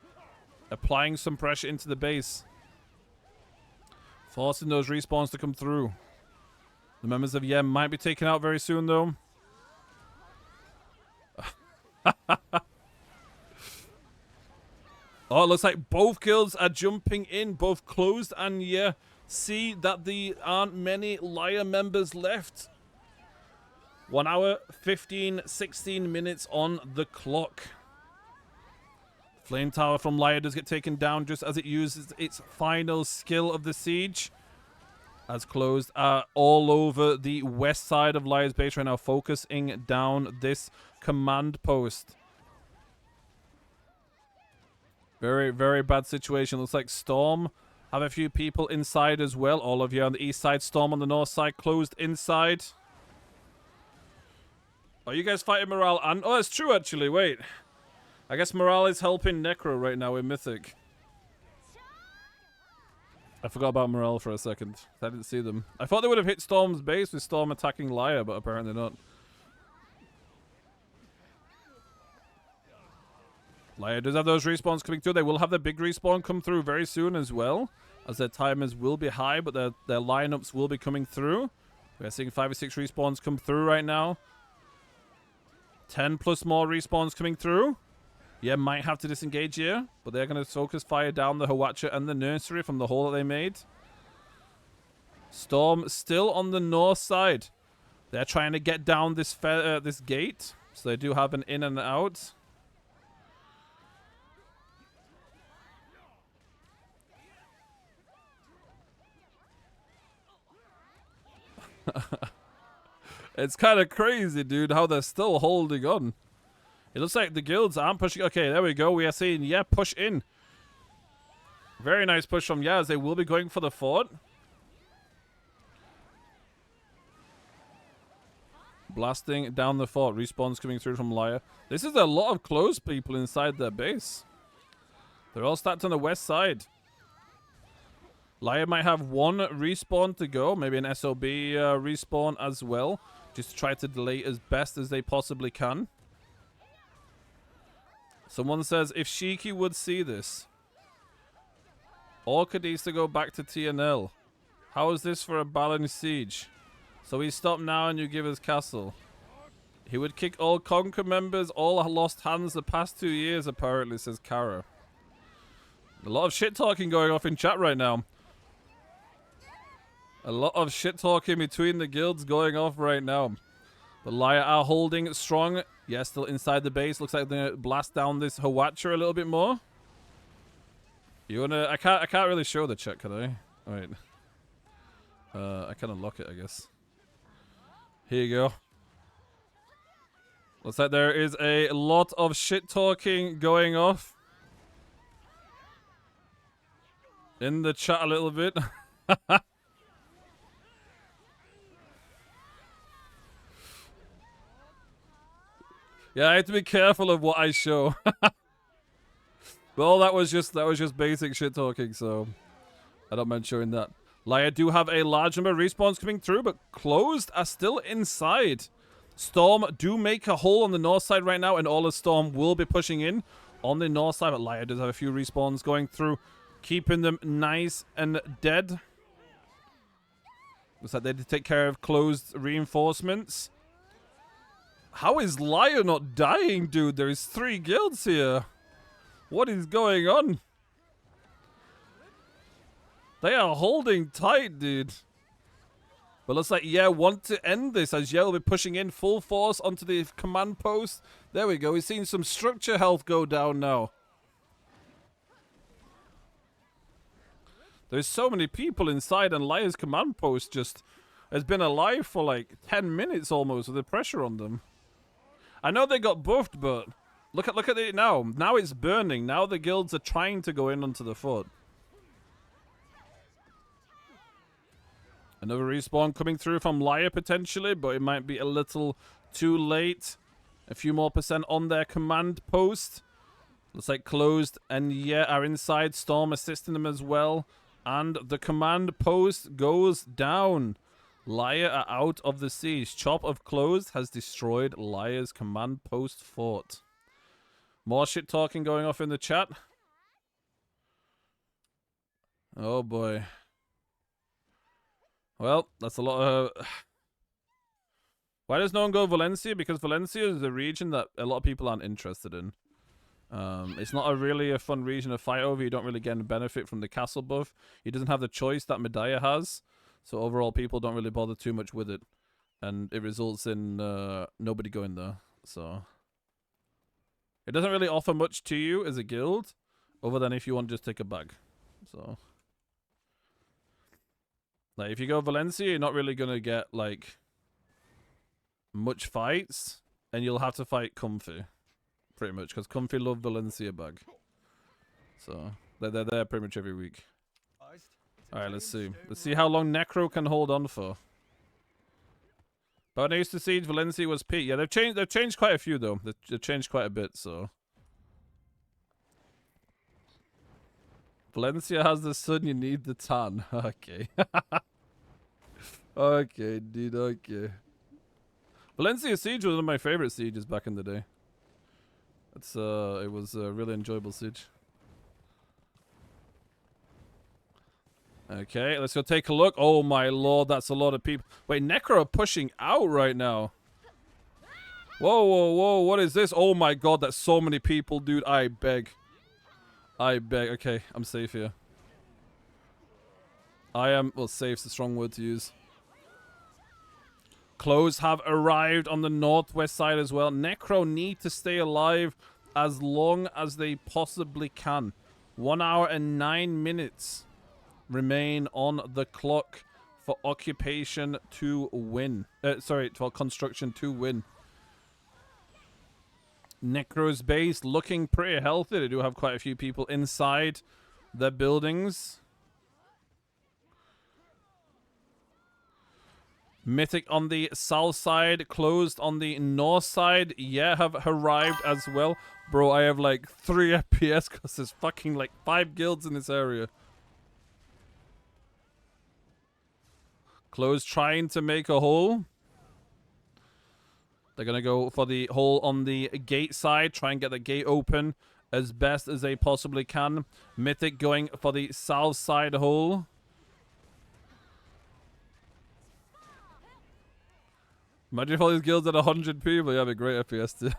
applying some pressure into the base, forcing those respawns to come through. The members of Yem might be taken out very soon, though. Oh, it looks like both guilds are jumping in, both Closed and yeah. See that there aren't many Liar members left. 1 hour, 16 minutes on the clock. Flame Tower from Liar does get taken down just as it uses its final skill of the siege. As Closed are all over the west side of Liar's base right now, focusing down this command post. Very, very bad situation. Looks like Storm have a few people inside as well. All of you on the east side, Storm on the north side, Closed inside. Are you guys fighting Morale? And oh, it's true actually. Wait, I guess Morale is helping Necro right now in Mythic. I forgot about Morale for a second. I didn't see them. I thought they would have hit Storm's base with Storm attacking Liar, but apparently not. Liar does have those respawns coming through. They will have the big respawn come through very soon as well, as their timers will be high, but their lineups will be coming through. We're seeing 5 or 6 respawns come through right now. 10 plus more respawns coming through. Yeah, might have to disengage here, but they're going to focus fire down the Hawatcha and the nursery from the hole that they made. Storm still on the north side. They're trying to get down this this gate, so they do have an in and out. It's kind of crazy, dude, how they're still holding on. It looks like the guilds aren't pushing. Okay, there we go. We are seeing, yeah, push in. Very nice push from Yaz. They will be going for the fort. Blasting down the fort. Respawns coming through from Liar. This is a lot of Closed people inside their base. They're all stacked on the west side. Liar might have 1 respawn to go. Maybe an SOB respawn as well. Just to try to delay as best as they possibly can. Someone says, if Shiki would see this, Orchid needs to go back to TNL. How is this for a balanced siege? So we stop now and you give us castle. He would kick all Conquer members, all lost hands the past 2 years, apparently, says Kara. A lot of shit talking going off in chat right now. A lot of shit talking between the guilds going off right now. The Liar are holding strong. Yeah, still inside the base. Looks like they're gonna blast down this Hawatcha a little bit more. You wanna? I can't really show the chat, can I? Alright. I can unlock it, I guess. Here you go. Looks like there is a lot of shit talking going off in the chat a little bit. Yeah, I have to be careful of what I show. Well, that was just basic shit talking, so I don't mind showing that. Liar do have a large number of respawns coming through, but Closed are still inside. Storm do make a hole on the north side right now, and all of Storm will be pushing in on the north side, but Liar does have a few respawns going through, keeping them nice and dead. Looks like they did take care of Closed reinforcements. How is Liar not dying, dude? There is 3 guilds here. What is going on? They are holding tight, dude. But looks like yeah, want to end this as Yell will be pushing in full force onto the command post. There we go. We've seen some structure health go down now. There's so many people inside, and Liar's command post just has been alive for like 10 minutes almost with the pressure on them. I know they got buffed, but look at it now. Now it's burning. Now the guilds are trying to go in onto the fort. Another respawn coming through from Liar potentially, but it might be a little too late. A few more % on their command post. Looks like Closed and yeah are inside. Storm assisting them as well. And the command post goes down. Liar are out of the siege. Chop of closed has destroyed Liar's command post fort. More shit talking going off in the chat. Oh boy. Well, that's a lot of... Why does no one go Valencia? Because Valencia is a region that a lot of people aren't interested in. It's not really a fun region to fight over. You don't really get any benefit from the castle buff. He doesn't have the choice that Medaya has. So overall, people don't really bother too much with it. And it results in nobody going there. So it doesn't really offer much to you as a guild, other than if you want to just take a bag. So, like, if you go Valencia, you're not really going to get, like, much fights. And you'll have to fight Comfy, pretty much. Because Comfy love Valencia bag. So, they're there pretty much every week. Alright, let's see. Let's see how long Necro can hold on for. But when I used to siege, Valencia was peak. Yeah, they've changed quite a few though. They've changed quite a bit, so. Valencia has the sun, you need the tan. Okay. Okay, dude, okay. Valencia Siege was one of my favorite sieges back in the day. It's it was a really enjoyable siege. Okay, let's go take a look. Oh my lord, that's a lot of people. Wait, Necro are pushing out right now. Whoa, whoa, whoa, what is this? Oh my god, that's so many people, dude. I beg. I beg. Okay, I'm safe here. I am... Well, safe's a strong word to use. Clothes have arrived on the northwest side as well. Necro need to stay alive as long as they possibly can. 1 hour and 9 minutes remain on the clock for occupation to win. Sorry, for construction to win. Necro's base looking pretty healthy. They do have quite a few people inside their buildings. Mythic on the south side, closed on the north side. Yeah, have arrived as well. Bro, I have like 3 FPS because there's fucking like 5 guilds in this area. Closed trying to make a hole. They're going to go for the hole on the gate side. Try and get the gate open as best as they possibly can. Mythic going for the south side hole. Imagine if all these guilds had 100 people. Yeah, that'd be great FPS too.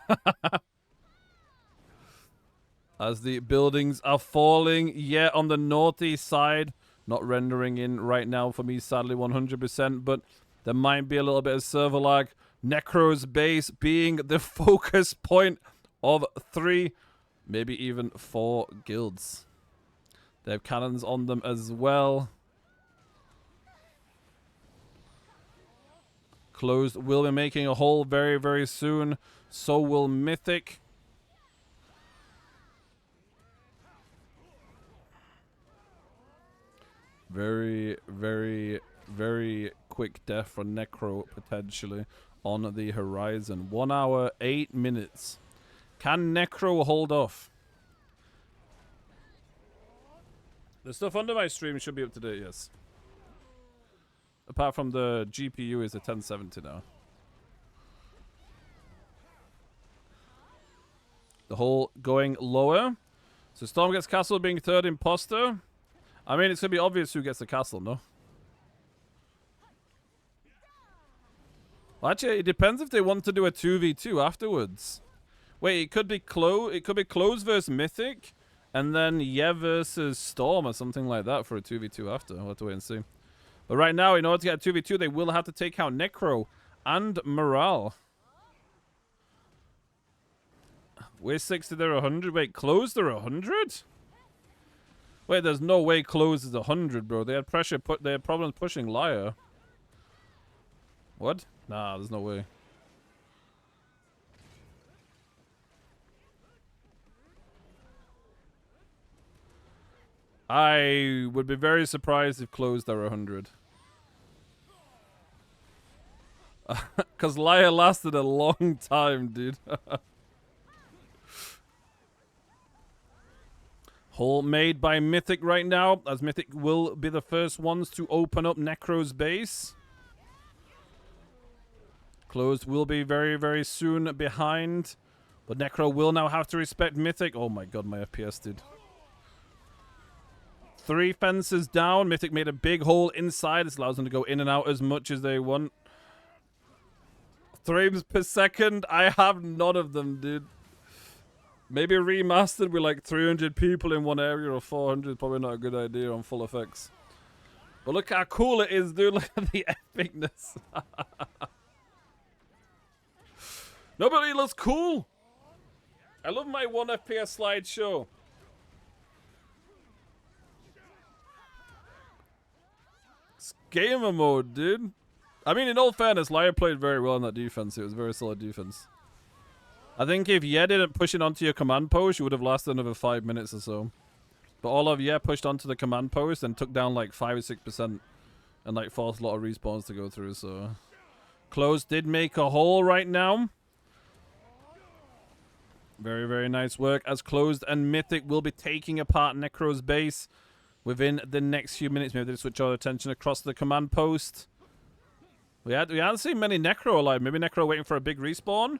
As the buildings are falling. Yeah, on the northeast side. Not rendering in right now for me, sadly, 100%. But there might be a little bit of server lag. Necro's base being the focus point of 3, maybe even 4 guilds. They have cannons on them as well. Closed will be making a hole very, very soon. So will Mythic. Very, very, very quick death for Necro potentially on the horizon. 1 hour, 8 minutes. Can Necro hold off? The stuff under my stream should be up to date, yes. Apart from the GPU is a 1070 now. The hole going lower. So Storm gets castle being third imposter. I mean, it's going to be obvious who gets the castle, no? Well, actually, it depends if they want to do a 2v2 afterwards. Wait, it could be Close versus Mythic, and then Yev versus Storm or something like that for a 2v2 after. We'll have to wait and see. But right now, in order to get a 2v2, they will have to take out Necro and Morale. We're 60, they're 100. Wait, Close, they're 100? Wait, there's no way Close is 100, bro. They had they had problems pushing Liar. What? Nah, there's no way. I would be very surprised if Closed are 100. Because Liar lasted a long time, dude. Hole made by Mythic right now, as Mythic will be the first ones to open up Necro's base. Closed will be very, very soon behind. But Necro will now have to respect Mythic. Oh my god, my FPS, dude. 3 fences down. Mythic made a big hole inside. This allows them to go in and out as much as they want. Frames per second. I have none of them, dude. Maybe remastered with like 300 people in one area or 400. Probably not a good idea on full effects. But look how cool it is, dude. Look at the epicness. No, but it looks cool. I love my 1 FPS slideshow. It's gamer mode, dude. I mean, in all fairness, Liar played very well in that defense. It was very solid defense. I think if Ye didn't push it onto your command post, you would have lasted another 5 minutes or so. But all of Ye pushed onto the command post and took down like 5 or 6% and like forced a lot of respawns to go through, so... Close did make a hole right now. Very, very nice work. As Closed and Mythic will be taking apart Necro's base within the next few minutes. Maybe they switch our attention across the command post. We haven't seen many Necro alive. Maybe Necro waiting for a big respawn.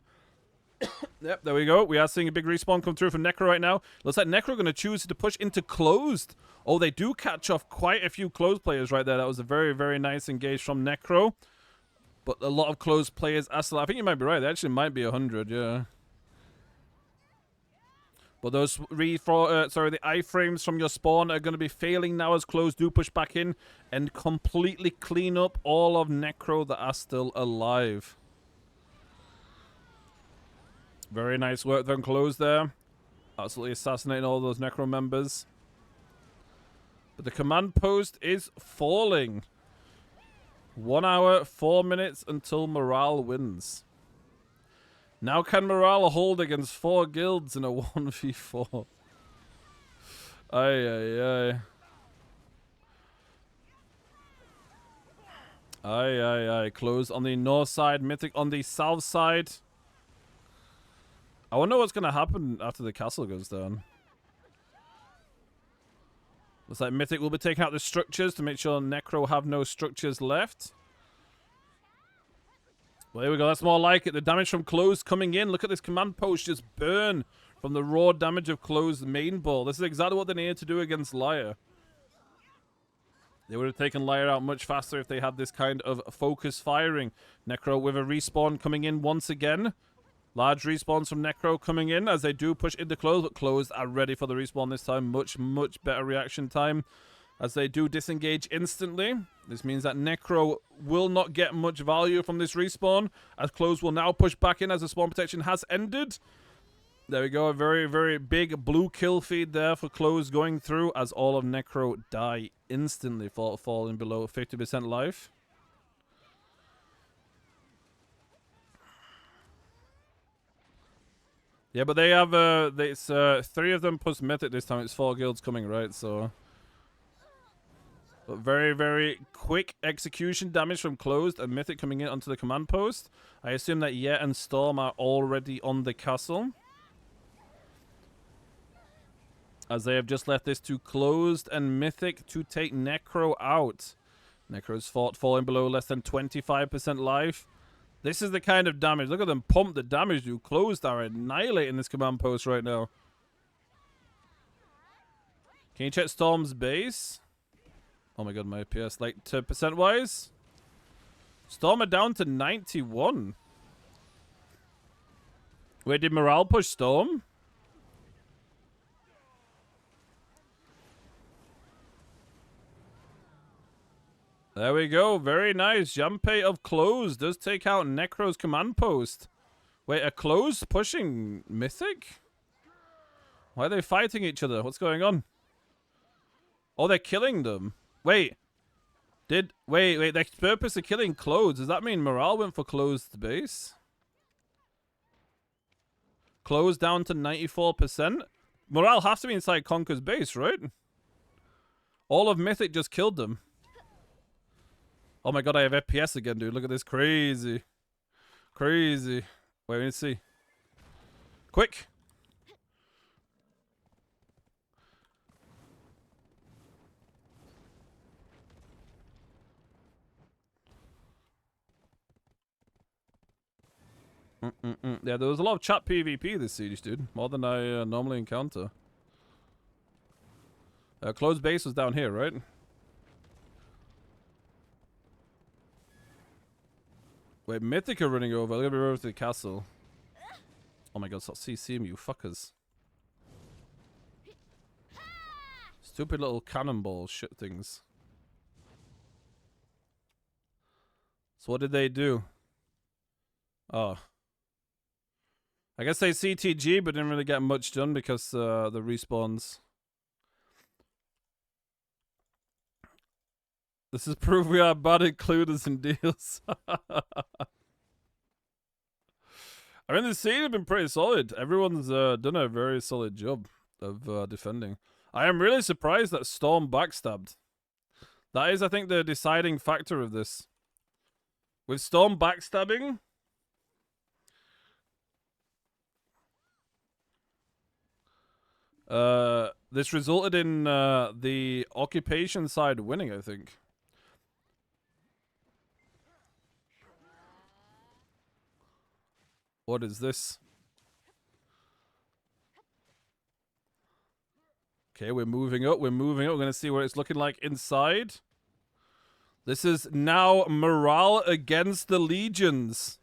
Yep, there we go. We are seeing a big respawn come through from Necro right now. Looks like Necro going to choose to push into Closed. Oh, they do catch off quite a few Closed players right there. That was a very, very nice engage from Necro. But a lot of Closed players are still... I think you might be right. They actually might be 100, yeah. But those the iframes from your spawn are going to be failing now as Closed do push back in and completely clean up all of Necro that are still alive. Very nice work from Closed there. Absolutely assassinating all those Necro members. But the command post is falling. 1 hour, 4 minutes until morale wins. Now can morale hold against 4 guilds in a 1v4? Ay, ay, ay. Ay, ay, ay. Closed on the north side, Mythic on the south side. I wonder what's going to happen after the castle goes down. Looks like Mythic will be taking out the structures to make sure Necro have no structures left. Well, here we go. That's more like it. The damage from Closed coming in. Look at this command post just burn from the raw damage of Closed main ball. This is exactly what they needed to do against Liar. They would have taken Liar out much faster if they had this kind of focus firing. Necro with a respawn coming in once again. Large respawns from Necro coming in as they do push into Closed, but Closed are ready for the respawn this time. Much, much better reaction time as they do disengage instantly. This means that Necro will not get much value from this respawn, as Closed will now push back in as the spawn protection has ended. There we go, a very, very big blue kill feed there for Closed going through as all of Necro die instantly, falling below 50% life. Yeah, but they have, it's 3 of them plus Mythic this time. It's 4 guilds coming, right? So... But very, very quick execution damage from Closed and Mythic coming in onto the command post. I assume that Ye and Storm are already on the castle, as they have just left this to Closed and Mythic to take Necro out. Necro's falling below less than 25% life. This is the kind of damage. Look at them pump the damage, dude. Closed are annihilating this command post right now. Can you check Storm's base? Oh my god, my FPS. Like, percent-wise? Storm are down to 91. Wait, did morale push Storm? There we go. Very nice. Junpei of Closed does take out Necro's command post. Wait, are Closed pushing Mythic? Why are they fighting each other? What's going on? Oh, they're killing them. Wait. Wait, their purpose of killing Closed. Does that mean morale went for Closed base? Closed down to 94%? Morale has to be inside Conker's base, right? All of Mythic just killed them. Oh my god, I have FPS again, dude. Look at this. Crazy. Crazy. Wait, we need to see. Quick. Yeah, there was a lot of chat PvP this siege, dude. More than I normally encounter. Closed base was down here, right? Wait, Mythic are running over. They're gonna be over to the castle. Oh my god, stop CCing me, you fuckers. Stupid little cannonball shit things. So what did they do? Oh. I guess they CTG, but didn't really get much done because the respawns. This is proof we are bad at clueders and deals. I mean, the scene have been pretty solid. Everyone's done a very solid job of defending. I am really surprised that Storm backstabbed. That is, I think, the deciding factor of this. With Storm backstabbing... this resulted in the occupation side winning, I think. What is this? Okay, we're moving up. We're moving up. We're going to see what it's looking like inside. This is now morale against the legions.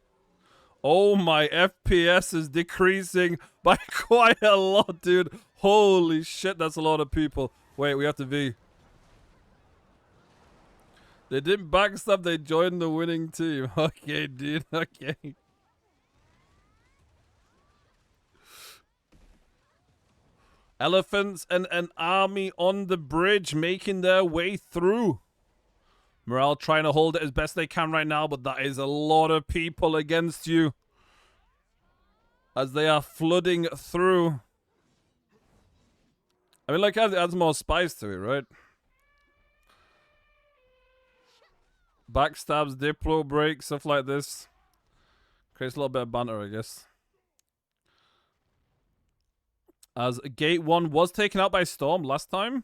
Oh, my FPS is decreasing by quite a lot, dude. Holy shit, that's a lot of people. Wait, we have to V. They didn't backstab, they joined the winning team. Okay, dude, okay. Elephants and an army on the bridge making their way through. Morale trying to hold it as best they can right now, but that is a lot of people against you. As they are flooding through. I mean, like, it adds more spice to it, right? Backstabs, Diplo breaks, stuff like this. Creates a little bit of banter, I guess. As Gate 1 was taken out by Storm last time.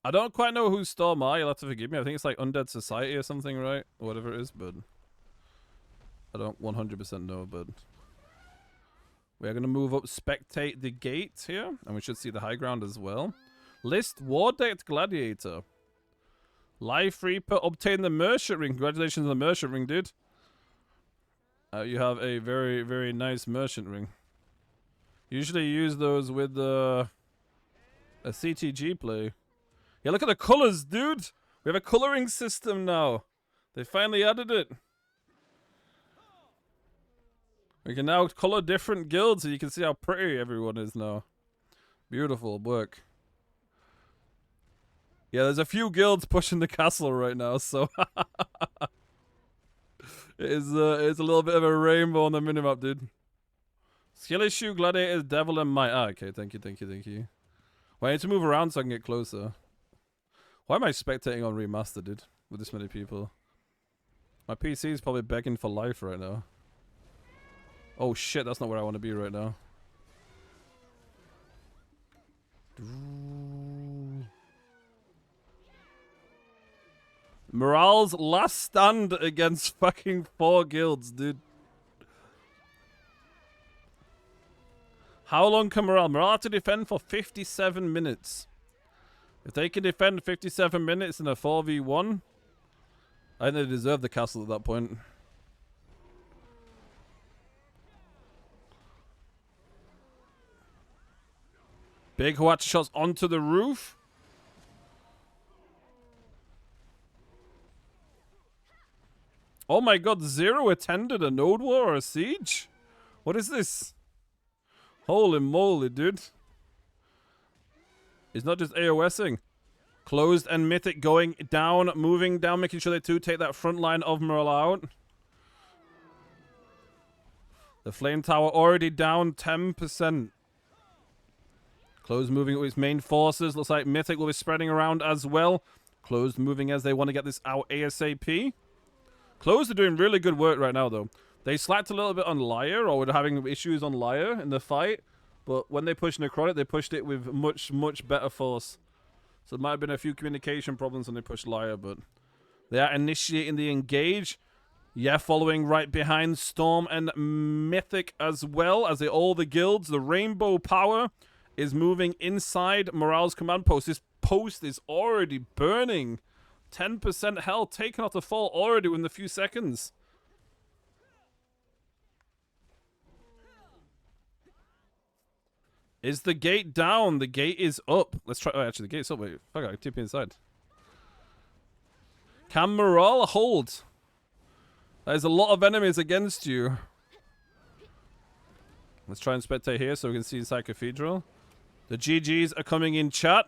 I don't quite know who Storm are, you'll have to forgive me. I think it's like Undead Society or something, right? Or whatever it is, but... I don't 100% know, but... We are going to move up, spectate the gate here. And we should see the high ground as well. List War Decked Gladiator. Life Reaper, obtain the Merchant Ring. Congratulations on the Merchant Ring, dude. You have a very, very nice Merchant Ring. Usually use those with a CTG play. Yeah, look at the colors, dude. We have a coloring system now. They finally added it. We can now color different guilds so you can see how pretty everyone is now. Beautiful work. Yeah, there's a few guilds pushing the castle right now, so it's a little bit of a rainbow on the minimap, dude. Skill issue, gladiators, devil, and might. Ah, okay, thank you, thank you, thank you. Well, I need to move around so I can get closer. Why am I spectating on remaster, dude? With this many people, my PC is probably begging for life right now. Oh shit, that's not where I want to be right now. Morale's last stand against fucking 4 guilds, dude. How long can Morale? Morale have to defend for 57 minutes. If they can defend 57 minutes in a 4v1, I think they deserve the castle at that point. Big Huacha shots onto the roof. Oh my god, Zero attended a node war or a siege? What is this? Holy moly, dude. It's not just AOSing. Closed and Mythic going down, moving down, making sure they too take that front line of Morale out. The Flame Tower already down 10%. Closed moving with its main forces. Looks like Mythic will be spreading around as well. Closed moving as they want to get this out ASAP. Closed are doing really good work right now, though. They slacked a little bit on Liar, or were having issues on Liar in the fight. But when they pushed Necrotic, they pushed it with much, much better force. So there might have been a few communication problems when they pushed Liar, but they are initiating the engage. Yeah, following right behind Storm and Mythic as well, as all the guilds. The Rainbow Power is moving inside Morale's command post. This post is already burning. 10% health taken off the fall already in a few seconds. Is the gate down? The gate is up. Let's try. Oh, actually, the gate's up. Wait, fuck, I can tip inside. Can Morale hold? There's a lot of enemies against you. Let's try and spectate here so we can see inside Cathedral. The GGs are coming in chat.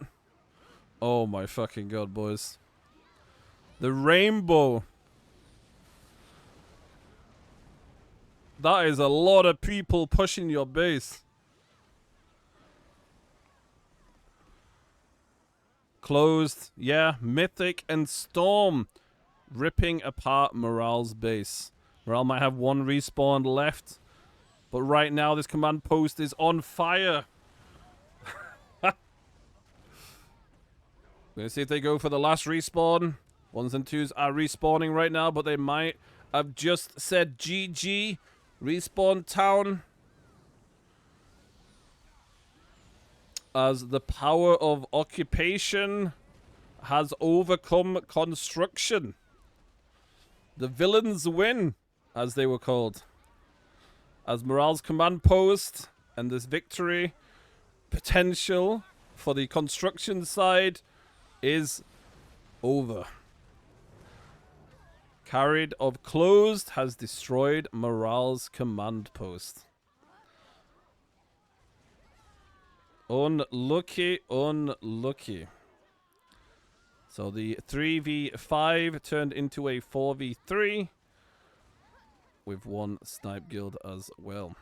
Oh my fucking god, boys. The Rainbow. That is a lot of people pushing your base. Closed. Yeah, Mythic and Storm ripping apart Morale's base. Morale might have one respawn left. But right now, this command post is on fire. We're going to see if they go for the last respawn. 1s and 2s are respawning right now, but they might have just said GG. Respawn town. As the power of occupation has overcome construction. The villains win, as they were called. As Morale's command post and this victory potential for the construction side is over. Carried of Closed has destroyed Morale's command post. Unlucky, unlucky. So the 3v5 turned into a 4v3 with one snipe guild as well.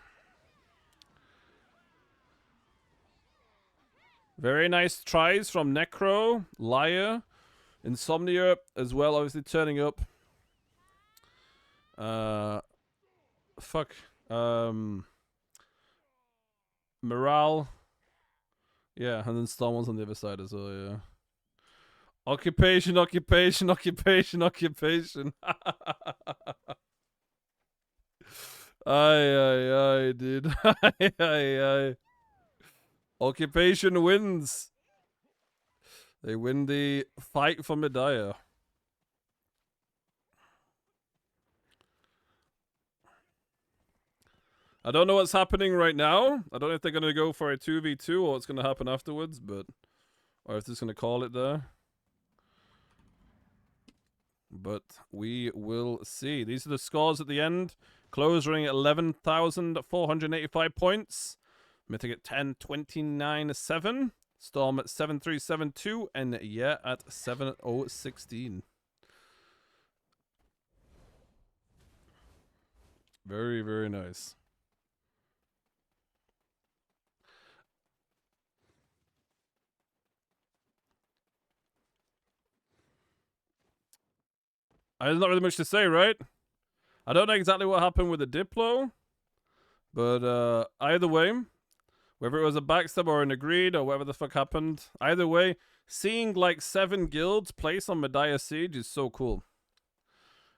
Very nice tries from Necro, Liar, Insomnia as well, obviously turning up. Morale. Yeah, and then Storm was on the other side as well, yeah. Occupation, occupation, occupation, occupation. Aye, dude. Aye. Occupation wins. They win the fight for Medaya. I don't know what's happening right now. I don't know if they're going to go for a 2v2 or what's going to happen afterwards, but... Or if they're just going to call it there. But we will see. These are the scores at the end. Close running at 11,485 points. Mythic at 10,29,7. Storm at 7,372. And yeah, at 7,016. Very, very nice. There's not really much to say, right? I don't know exactly what happened with the Diplo, but either way, whether it was a backstab or an agreed or whatever the fuck happened, either way, seeing like 7 guilds place on Medaya Siege is so cool.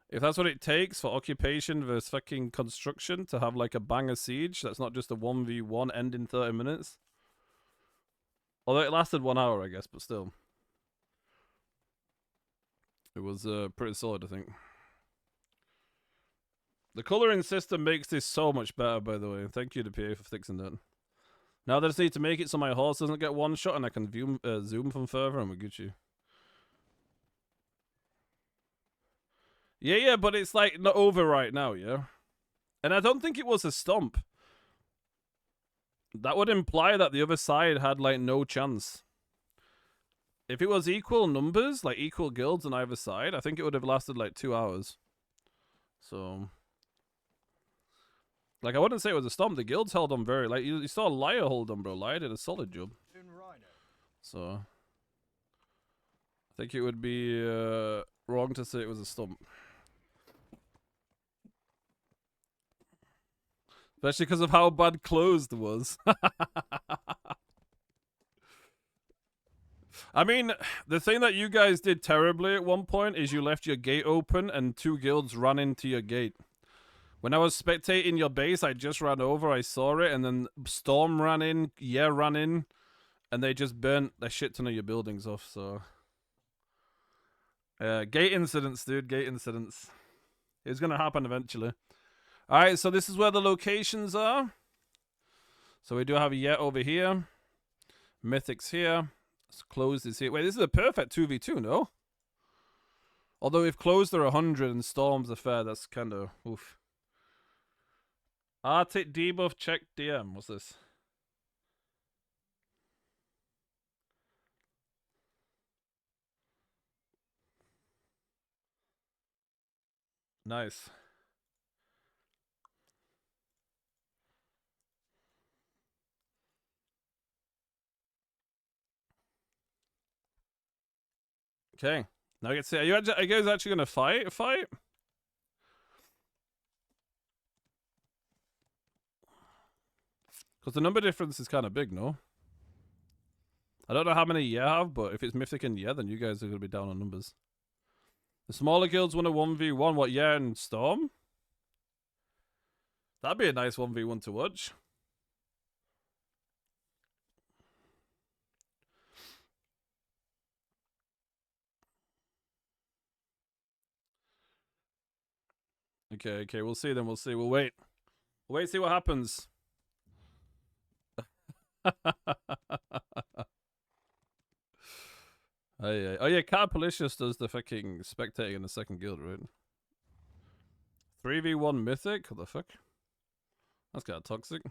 If that's what it takes for occupation versus fucking construction to have like a banger siege, that's not just a 1v1 end in 30 minutes. Although it lasted 1 hour, I guess, but still. It was pretty solid, I think. The coloring system makes this so much better, by the way. Thank you to PA for fixing that. Now they just need to make it so my horse doesn't get one shot and I can view, zoom from further and we're Gucci. Yeah, but it's like not over right now, yeah? And I don't think it was a stomp. That would imply that the other side had like no chance. If it was equal numbers, like equal guilds on either side, I think it would have lasted like 2 hours. So... Like, I wouldn't say it was a stomp. The guilds held on very... Like, you saw Liar hold on, bro. Liar did a solid job. So... I think it would be wrong to say it was a stomp. Especially because of how bad Closed was. I mean, the thing that you guys did terribly at one point is you left your gate open and 2 guilds ran into your gate. When I was spectating your base, I just ran over, I saw it, and then Storm ran in, ran in, and they just burnt a shit ton of your buildings off, so... gate incidents, dude, gate incidents. It's gonna happen eventually. Alright, so this is where the locations are. So we do have Yet over here. Mythic's here. Closed is here. Wait, this is a perfect 2v2, no? Although if closed are 100 and Storms are fair, that's kind of oof. Arctic debuff check DM. What's this? Nice. Okay. Now I get to see. Are you guys actually gonna fight? Because the number difference is kind of big, no? I don't know how many you have, but if it's Mythic and then you guys are gonna be down on numbers. The smaller guilds won a 1v1. What, and Storm? That'd be a nice 1v1 to watch. Okay, we'll see then, we'll see. We'll wait. We'll wait, see what happens. Oh yeah, Catapulicious does the fucking spectating in the second guild, right? 3v1 Mythic? What the fuck? That's kind of toxic.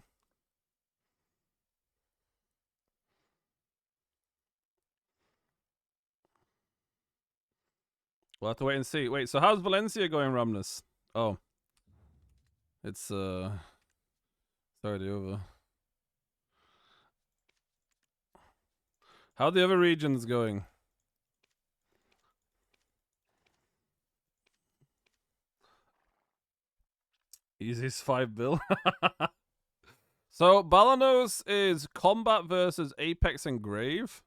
We'll have to wait and see. Wait, so how's Valencia going, Ramnus? Oh. It's already over. How are the other regions going? Easiest 5 bill. So Balanos is combat versus Apex and Grave.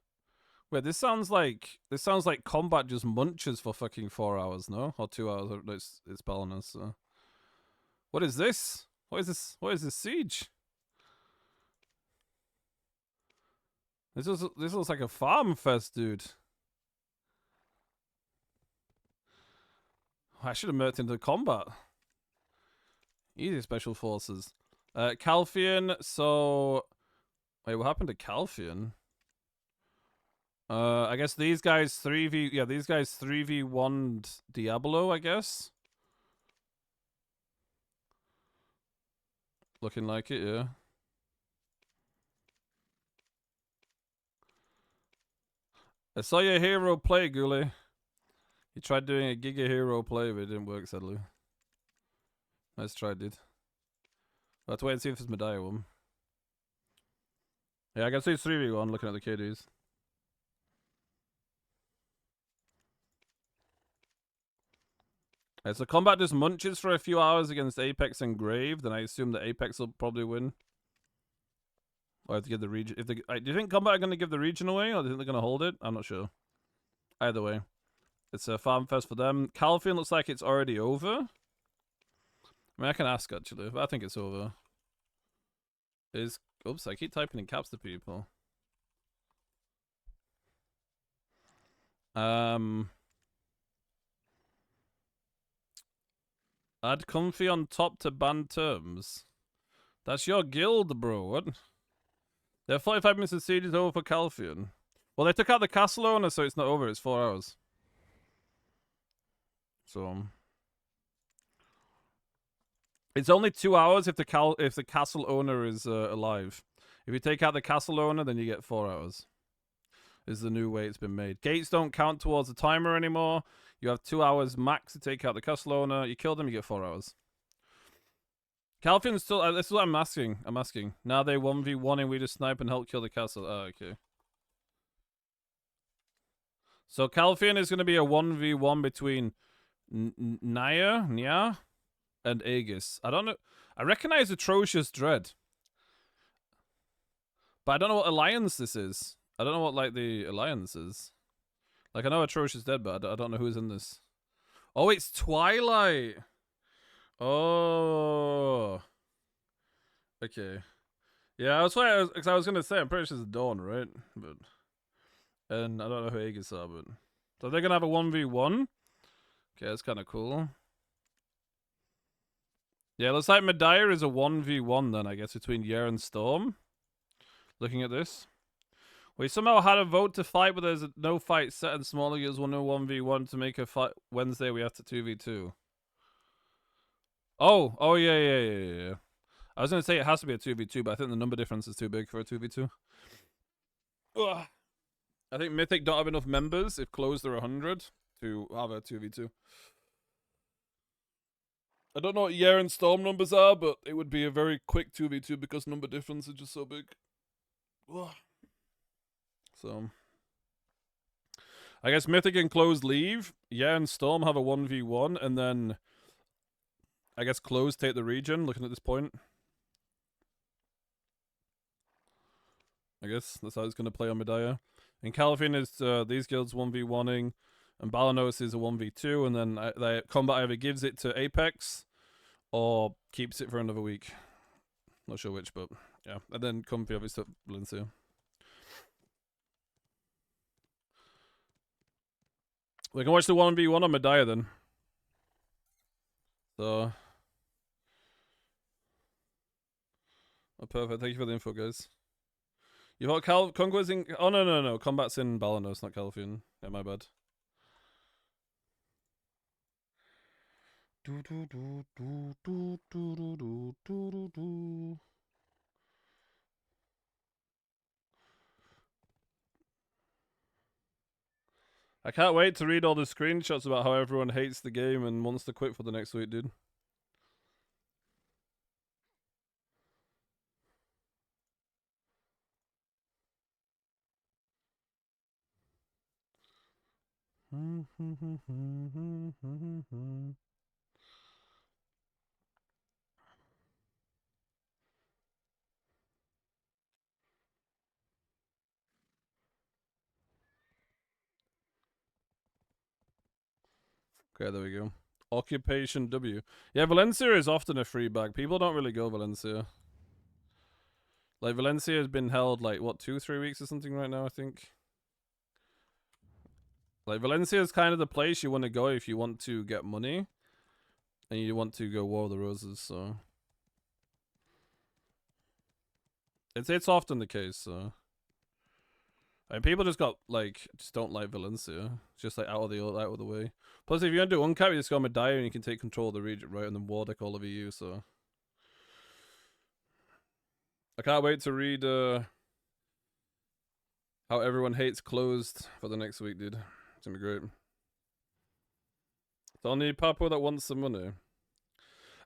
Wait, this sounds like combat just munches for fucking 4 hours, no? Or 2 hours. No, it's Balanos. So. What is this? What is this? What is this siege? This looks like a farm fest, dude. I should have merged into combat. Easy special forces. Calphian, so... Wait, what happened to Calphian? I guess these guys 3v... Yeah, these guys 3v1'd Diablo, I guess. Looking like it, yeah. I saw your hero play, Ghoulie. You tried doing a Giga Hero play, but it didn't work, sadly. Nice try, dude. We'll have to wait and see if it's Medaya one. Yeah, I can see 3v1 looking at the KDs. So combat just munches for a few hours against Apex and Grave, then I assume that Apex will probably win. Or have to give the region. Do you think combat are going to give the region away, or do you think they're going to hold it? I'm not sure. Either way, it's a farm fest for them. Calphian looks like it's already over. I mean, I can ask actually, but I think it's over. Oops, I keep typing in caps to people. Add Comfy on top to ban terms. That's your guild, bro. What? Their 45 minutes of siege is over for Calphian. Well, they took out the castle owner, so it's not over. It's 4 hours. So it's only 2 hours if the castle owner is alive. If you take out the castle owner, then you get 4 hours. Is the new way it's been made. Gates don't count towards the timer anymore. You have 2 hours max to take out the castle owner. You kill them, you get 4 hours. Calphian's still... this is what I'm asking. Now they 1v1 and we just snipe and help kill the castle. Oh, okay. So Calphian is going to be a 1v1 between Nia, and Aegis. I don't know. I recognize Atrocious Dread. But I don't know what alliance this is. I don't know what like the alliance is. Like I know Atrosh is dead, but I don't know who's in this. Oh, it's Twilight. Oh. Okay. Yeah, that's why I was gonna say I'm pretty sure it's Dawn, right? But and I don't know who Aegis are, but so they're gonna have a 1v1. Okay, that's kind of cool. Yeah, looks like Medaya is a 1v1 then, I guess, between Yer and Storm. Looking at this. We somehow had a vote to fight, but there's no fight set and smaller girls want no 1v1 to make a fight Wednesday we have to 2v2. Oh yeah. I was gonna say it has to be a 2v2, but I think the number difference is too big for a 2v2. Ugh. I think Mythic don't have enough members if closed are 100 to have a 2v2. I don't know what Yer and Storm numbers are, but it would be a very quick 2v2 because number difference is just so big. Ugh. So, I guess Mythic and Closed leave. Yer and Storm have a 1v1, and then I guess Closed take the region, looking at this point. I guess that's how it's going to play on Medaya. And Calvin is these guilds 1v1ing, and Balanos is a 1v2, and then the combat either gives it to Apex or keeps it for another week. Not sure which, but yeah. And then Comfy obviously Valencia. We can watch the 1v1 on Medaya then. So. Oh, perfect. Thank you for the info, guys. You thought Conquer's in... Oh, no. Combat's in Balanos, not Calphian. Yeah, my bad. I can't wait to read all the screenshots about how everyone hates the game and wants to quit for the next week, dude. Okay, there we go. Occupation W. Yeah, Valencia is often a free bag. People don't really go Valencia. Like, Valencia has been held, like, what, 2-3 weeks or something right now, I think? Like, Valencia is kind of the place you want to go if you want to get money. And you want to go War of the Roses, so... It's often the case, so... And people just don't like Valencia. It's just, like, out of the way. Plus, if you're gonna do uncap, you just go Medaya and you can take control of the region, right? And then war deck all over you, so... I can't wait to read, how everyone hates Closed for the next week, dude. It's gonna be great. It's only Papua that wants some money.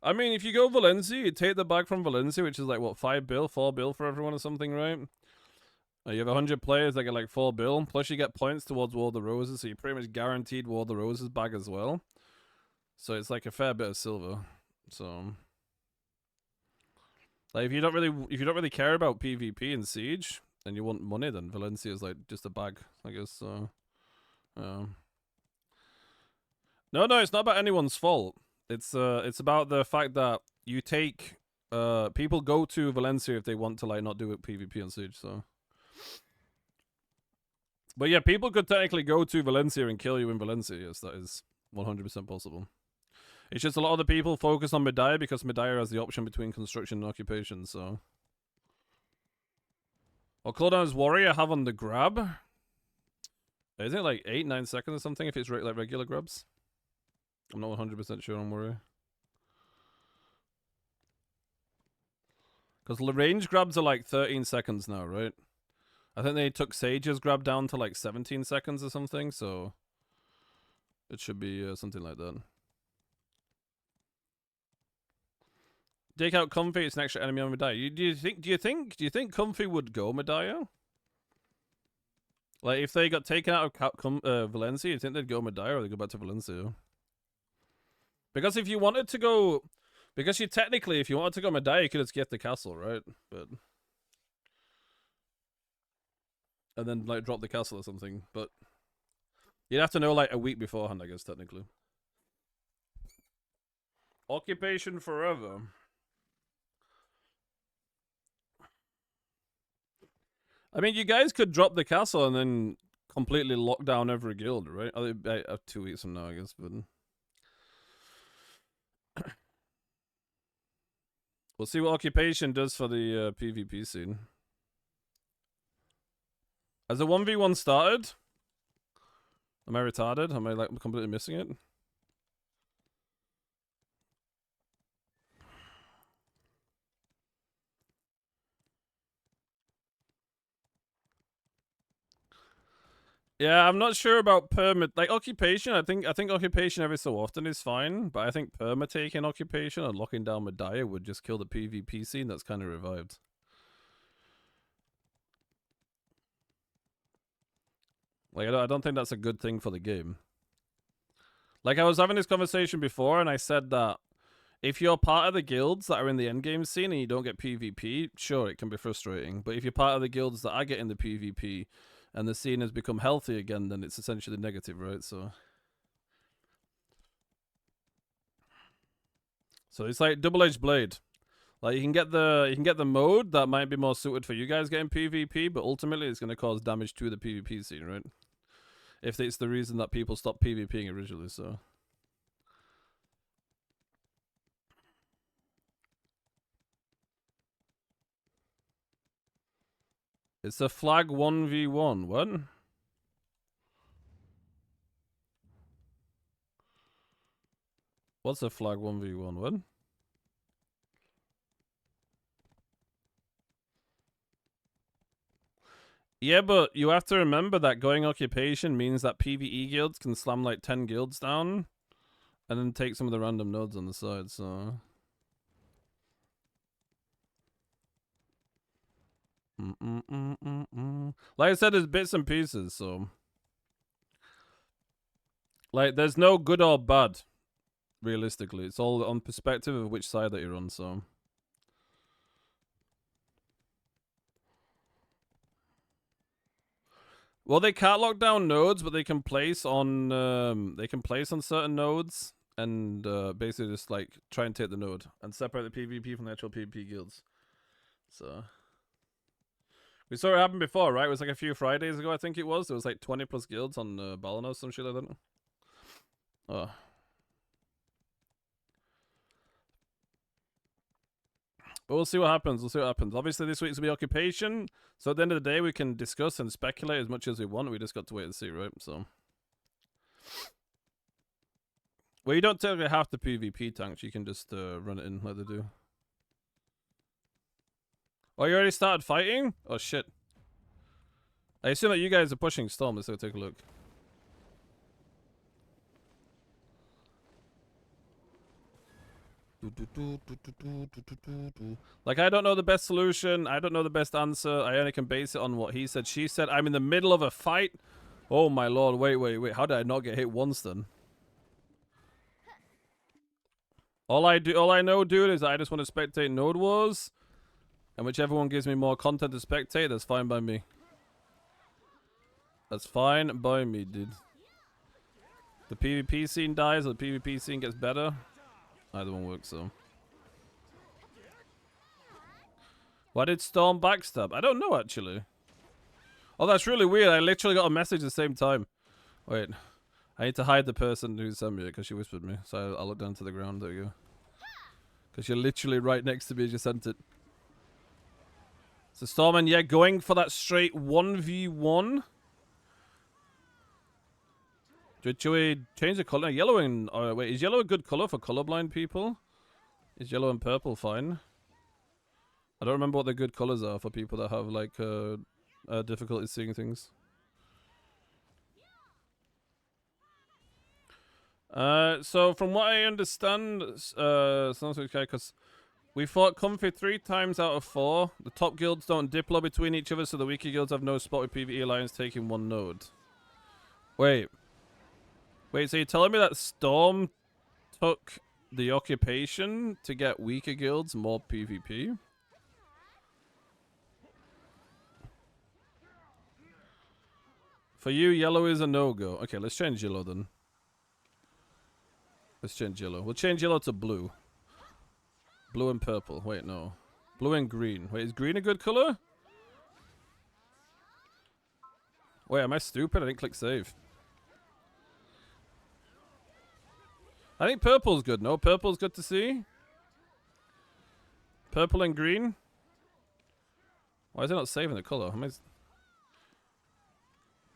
I mean, if you go Valencia, you take the bag from Valencia, which is like, what, 5 bill, 4 bill for everyone or something, right? You have 100 players that get like 4 bill, plus you get points towards War of the Roses, so you're pretty much guaranteed War of the Roses bag as well. So it's like a fair bit of silver. So, like, if you don't really care about PvP and Siege, and you want money, then Valencia is like just a bag, I guess. So, no, it's not about anyone's fault. It's about the fact that you take people go to Valencia if they want to like not do it PvP and Siege. So. But yeah, people could technically go to Valencia and kill you in Valencia. Yes, that is 100% possible. It's just a lot of the people focus on Medaya because Medaya has the option between construction and occupation, so... Well, Clodona's Warrior have on the grab. Is it like 8-9 seconds or something if it's like regular grabs? I'm not 100% sure on Warrior. Because the range grabs are like 13 seconds now, right? I think they took Sage's grab down to like 17 seconds or something, so it should be something like that. Take out Comfy, it's an extra enemy on Medaya. Do you think Comfy would go Medaya? Like if they got taken out of Valencia, you think they'd go Medaya or they go back to Valencia? Because if you wanted to go, because you technically, if you wanted to go Medaya, you could just get the castle, right? But and then like drop the castle or something. But you'd have to know like a week beforehand, I guess, technically. Occupation forever. I mean, you guys could drop the castle and then completely lock down every guild, right? I 2 weeks from now, I guess, but we'll see what occupation does for the PvP scene. Has the 1v1 started? Am I retarded? Am I like completely missing it? Yeah, I'm not sure about permit. Like occupation, I think occupation every so often is fine, but I think perma taking occupation and locking down Medaya would just kill the PvP scene that's kind of revived. Like I don't think that's a good thing for the game. Like I was having this conversation before, and I said that if you're part of the guilds that are in the endgame scene and you don't get PvP, sure, it can be frustrating. But if you're part of the guilds that are getting the PvP and the scene has become healthy again, then it's essentially negative, right? So it's like double-edged blade. Like you can get the mode that might be more suited for you guys getting PvP, but ultimately it's going to cause damage to the PvP scene, right? If it's the reason that people stopped PvPing originally, so. It's a flag 1v1. What? What's a flag 1v1? What? Yeah, but you have to remember that going occupation means that PvE guilds can slam like 10 guilds down and then take some of the random nodes on the side, so. Like I said, there's bits and pieces, so. Like, there's no good or bad, realistically. It's all on perspective of which side that you're on, so. Well, they can't lock down nodes, but they can place on certain nodes and basically just like try and take the node and separate the PvP from the actual PvP guilds. So we saw it happen before, right? It was like a few Fridays ago, I think it was. There was like 20 plus guilds on Balon or some shit like that. Oh. But we'll see what happens. We'll see what happens. Obviously, this week's will be occupation. So at the end of the day, we can discuss and speculate as much as we want. We just got to wait and see, right? So. Well, you don't technically have the PvP tanks. You can just run it in like they do. Oh, you already started fighting? Oh, shit. I assume that you guys are pushing Storm. Let's go take a look. Like, I don't know the best solution. I don't know the best answer. I only can base it on what he said. She said, I'm in the middle of a fight. Oh, my lord. Wait. How did I not get hit once then? All I know, dude, is I just want to spectate Node Wars. And whichever one gives me more content to spectate, that's fine by me. That's fine by me, dude. The PvP scene dies or the PvP scene gets better. Either one works, so. Why did Storm backstab? I don't know, actually. Oh, that's really weird. I literally got a message at the same time. Wait. I need to hide the person who sent me it because she whispered me. So I'll look down to the ground. There you go. Because you're literally right next to me as you sent it. So Storm, yeah, going for that straight 1v1. Should we change the color? Yellow and... wait, is yellow a good color for colorblind people? Is yellow and purple fine? I don't remember what the good colors are for people that have, like, difficulty seeing things. So from what I understand, because we fought Comfy 3 times out of 4. The top guilds don't diplo between each other, so the weaker guilds have no spot with PvE Alliance taking one node. Wait, so you're telling me that Storm took the occupation to get weaker guilds more PvP? For you, yellow is a no-go. Okay, let's change yellow then. Let's change yellow. We'll change yellow to blue. Blue and purple. Wait, no. Blue and green. Wait, is green a good color? Wait, am I stupid? I didn't click save. I think purple's good, no? Purple's good to see. Purple and green. Why is it not saving the color?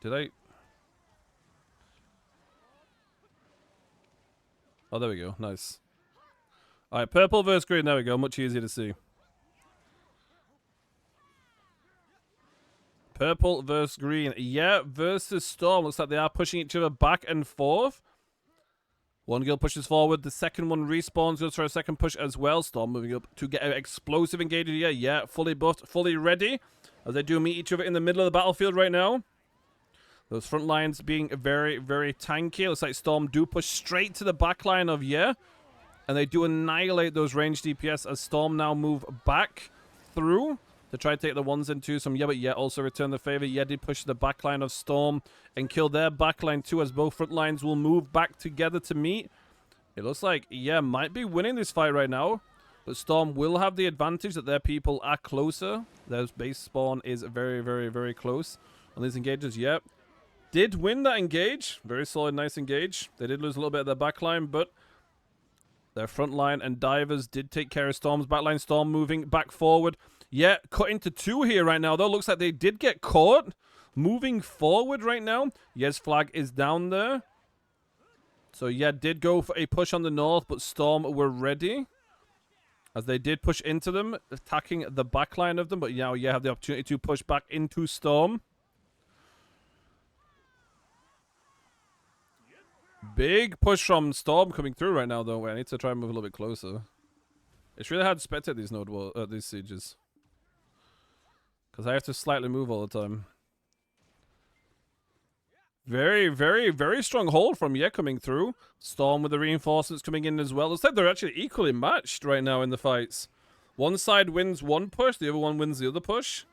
Did I? Oh, there we go. Nice. Alright, purple versus green. There we go. Much easier to see. Purple versus green. Yeah, versus Storm. Looks like they are pushing each other back and forth. One guild pushes forward. The second one respawns. Goes for a second push as well. Storm moving up to get an explosive engagement here. Yeah, fully buffed, fully ready. As they do meet each other in the middle of the battlefield right now. Those front lines being very, very tanky. Looks like Storm do push straight to the back line of Yeah. And they do annihilate those ranged DPS as Storm now move back through to try to take the 1s and 2s from Yeah, but Yeah also return the favor. Yeah did push the backline of Storm and kill their backline too, as both front lines will move back together to meet. It looks like Yeah might be winning this fight right now, but Storm will have the advantage that their people are closer. Their base spawn is very, very, very close on these engages. Yeah, did win that engage. Very solid, nice engage. They did lose a little bit of their backline, but their front line and divers did take care of Storm's backline. Storm moving back forward. Yeah, cut into 2 here right now, though. Looks like they did get caught. Moving forward right now. Yes, flag is down there. So, yeah, did go for a push on the north, but Storm were ready. As they did push into them, attacking the backline of them. But now, yeah, have the opportunity to push back into Storm. Big push from Storm coming through right now, though. Wait, I need to try and move a little bit closer. It's really hard to spectate these sieges. Because I have to slightly move all the time. Very, very, very strong hold from Yeah coming through. Storm with the reinforcements coming in as well. Looks like they're actually equally matched right now in the fights. One side wins one push, the other one wins the other push.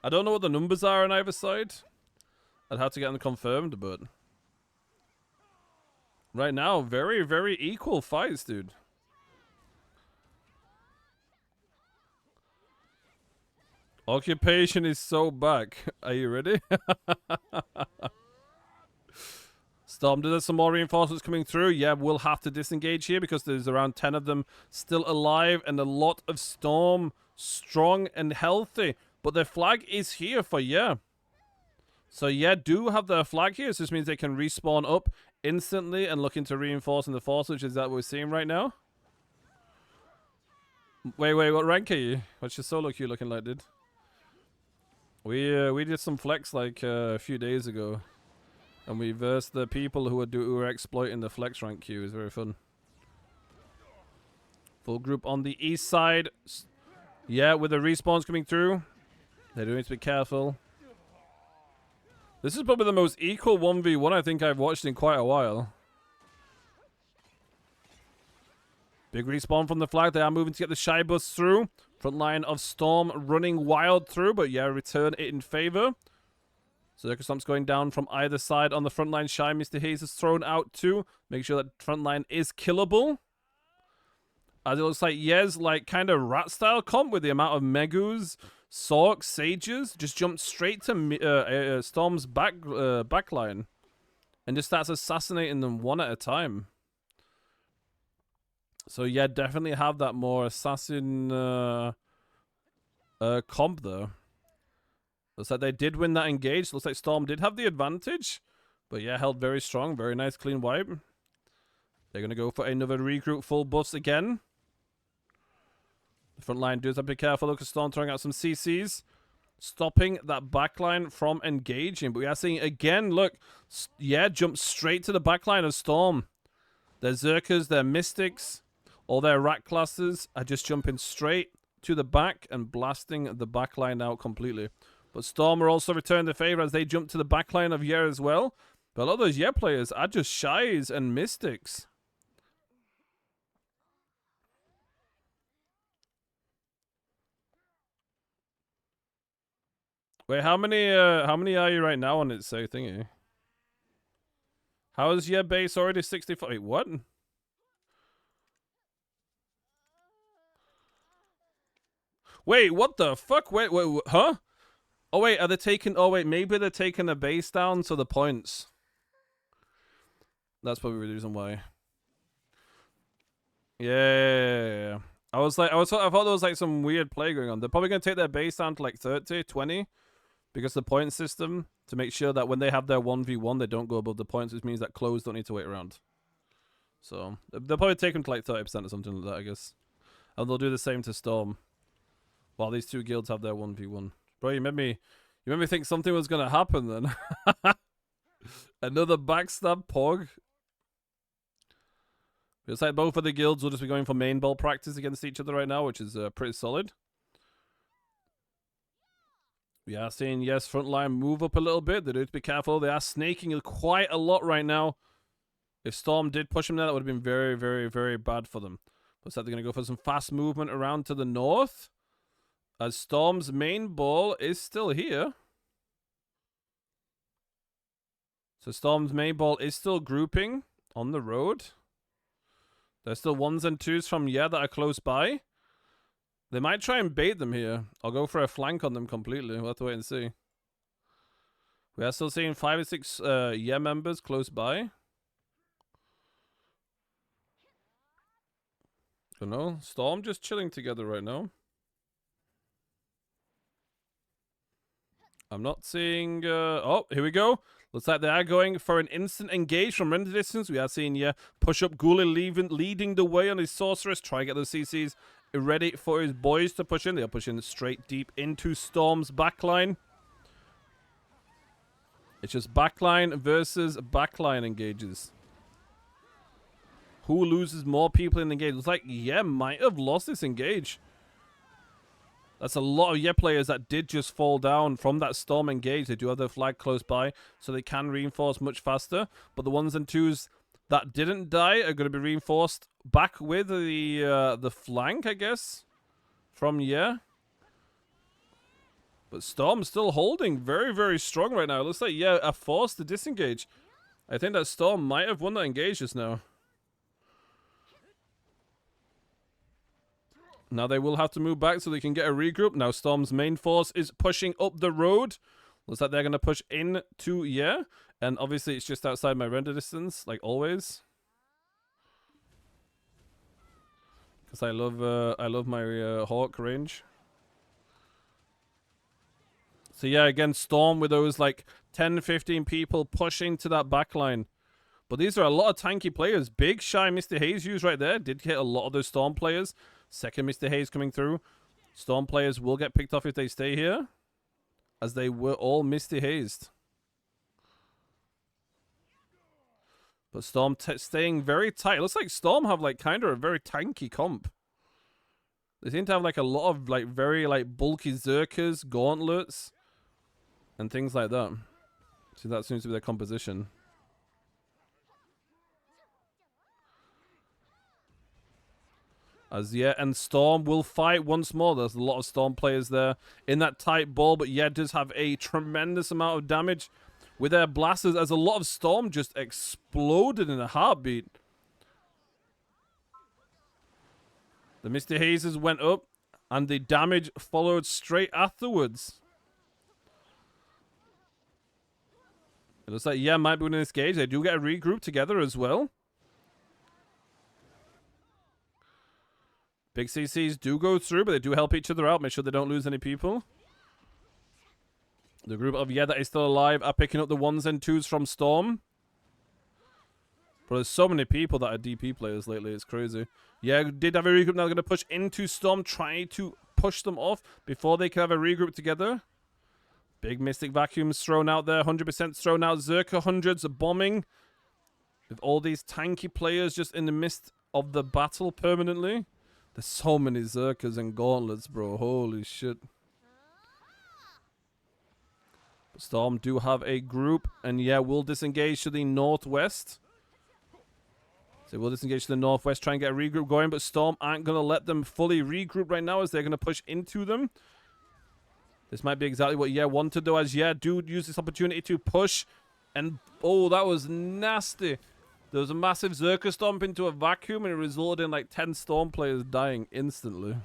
I don't know what the numbers are on either side. I'd have to get them confirmed, but right now, very, very equal fights, dude. Occupation is so back. Are you ready? Storm, there's some more reinforcements coming through. Yeah, we'll have to disengage here because there's around 10 of them still alive and a lot of Storm strong and healthy. But their flag is here for Yeah. So Yeah do have their flag here. So this means they can respawn up instantly and looking to reinforce in the force, which is that we're seeing right now. Wait, what rank are you? What's your solo queue looking like, dude? We did some flex like a few days ago, and we versed the people who were exploiting the flex rank queue. It was very fun. Full group on the east side. Yeah, with the respawns coming through, they do need to be careful. This is probably the most equal 1v1 I think I've watched in quite a while. Big respawn from the flag. They are moving to get the Shy Bus through. Front line of Storm running wild through, but Yeah, return it in favor. Circus Stomp's going down from either side on the front line. Shy Mr. Hayes is thrown out too. Make sure that front line is killable. As it looks like Yes, like kind of rat style comp with the amount of Megus, Sorks, Sages, just jumped straight to Storm's backline and just starts assassinating them one at a time. So Yeah, definitely have that more assassin comp though. Looks like they did win that engage. Looks like Storm did have the advantage. But Yeah, held very strong. Very nice clean wipe. They're going to go for another recruit full buffs again. The front line does have to be careful. Look at Storm throwing out some CCs. Stopping that backline from engaging. But we are seeing again, look. Yeah, jump straight to the backline of Storm. Their Zerkers, their Mystics, all their rat classes are just jumping straight to the back and blasting the backline out completely. But Storm are also returning the favor as they jump to the backline of Yeah as well. But a lot of those Yeah players are just Shies and Mystics. Wait, how many are you right now on its thingy? How is your base already 65? Wait, what? Wait, what the fuck? Wait, huh? Oh wait, are they taking? Oh wait, maybe they're taking the base down to the points. That's probably the reason why. Yeah. I thought there was like some weird play going on. They're probably gonna take their base down to like 30, 20, because the point system to make sure that when they have their 1v1, they don't go above the points, which means that close don't need to wait around. So they'll probably take them to like 30% or something like that, I guess. And they'll do the same to Storm. While these two guilds have their 1v1. Bro, you made me think something was gonna happen then. Another backstab Pog. It's like both of the guilds will just be going for main ball practice against each other right now, which is pretty solid. We are seeing, yes, frontline move up a little bit. They do have to be careful. They are snaking quite a lot right now. If Storm did push them there, that would have been very, very, very bad for them. Looks like they're going to go for some fast movement around to the north. As Storm's main ball is still here. So Storm's main ball is still grouping on the road. There's still 1s and 2s from that are close by. They might try and bait them here. I'll go for a flank on them completely. We'll have to wait and see. We are still seeing 5 or 6 members close by. Don't know. Storm just chilling together right now. I'm not seeing... oh, here we go. Looks like they are going for an instant engage from render distance. We are seeing, push up Ghoulie leading the way on his Sorceress. Try and get those CCs ready for his boys to push in. They are pushing straight deep into Storm's backline. It's just backline versus backline engages. Who loses more people in the engage? Looks like, might have lost this engage. That's a lot of players that did just fall down from that Storm engage. They do have their flag close by, so they can reinforce much faster. But the 1s and 2s that didn't die are going to be reinforced back with the flank, I guess, from But Storm's still holding very, very strong right now. It looks like, a force to disengage. I think that Storm might have won that engage just now. Now they will have to move back so they can get a regroup. Now Storm's main force is pushing up the road. Looks like they're going to push into and obviously it's just outside my render distance, like always. Because I love my Hawk range. So again, Storm with those like 10, 15 people pushing to that backline. But these are a lot of tanky players. Big Shy Mr. Haze used right there. Did hit a lot of those Storm players. Second Mr. Haze coming through. Storm players will get picked off if they stay here, as they were all Mr. Hazed. But Storm staying very tight. It looks like Storm have like kind of a very tanky comp. They seem to have like a lot of like very like bulky Zerkers, gauntlets, and things like that. So that seems to be their composition. As and Storm will fight once more. There's a lot of Storm players there in that tight ball, but does have a tremendous amount of damage with their blasters, as a lot of Storm just exploded in a heartbeat. The Mr. Hazes went up, and the damage followed straight afterwards. It looks like, might be winning this gauge. They do get a regroup together as well. Big CCs do go through, but they do help each other out. Make sure they don't lose any people. The group of that is still alive are picking up the 1s and 2s from Storm. But there's so many people that are DP players lately. It's crazy. Did have a regroup. Now they're going to push into Storm, trying to push them off before they can have a regroup together. Big Mystic Vacuums thrown out there. 100% thrown out. Zerker hundreds bombing. With all these tanky players just in the midst of the battle permanently. There's so many Zerkers and gauntlets, bro. Holy shit. But Storm do have a group. And will disengage to the northwest. So we'll disengage to the northwest. Try and get a regroup going. But Storm aren't going to let them fully regroup right now, as they're going to push into them. This might be exactly what Yeah wanted though, as Yeah do use this opportunity to push. And, oh, that was nasty. There was a massive Zerka stomp into a vacuum and it resulted in like 10 Storm players dying instantly.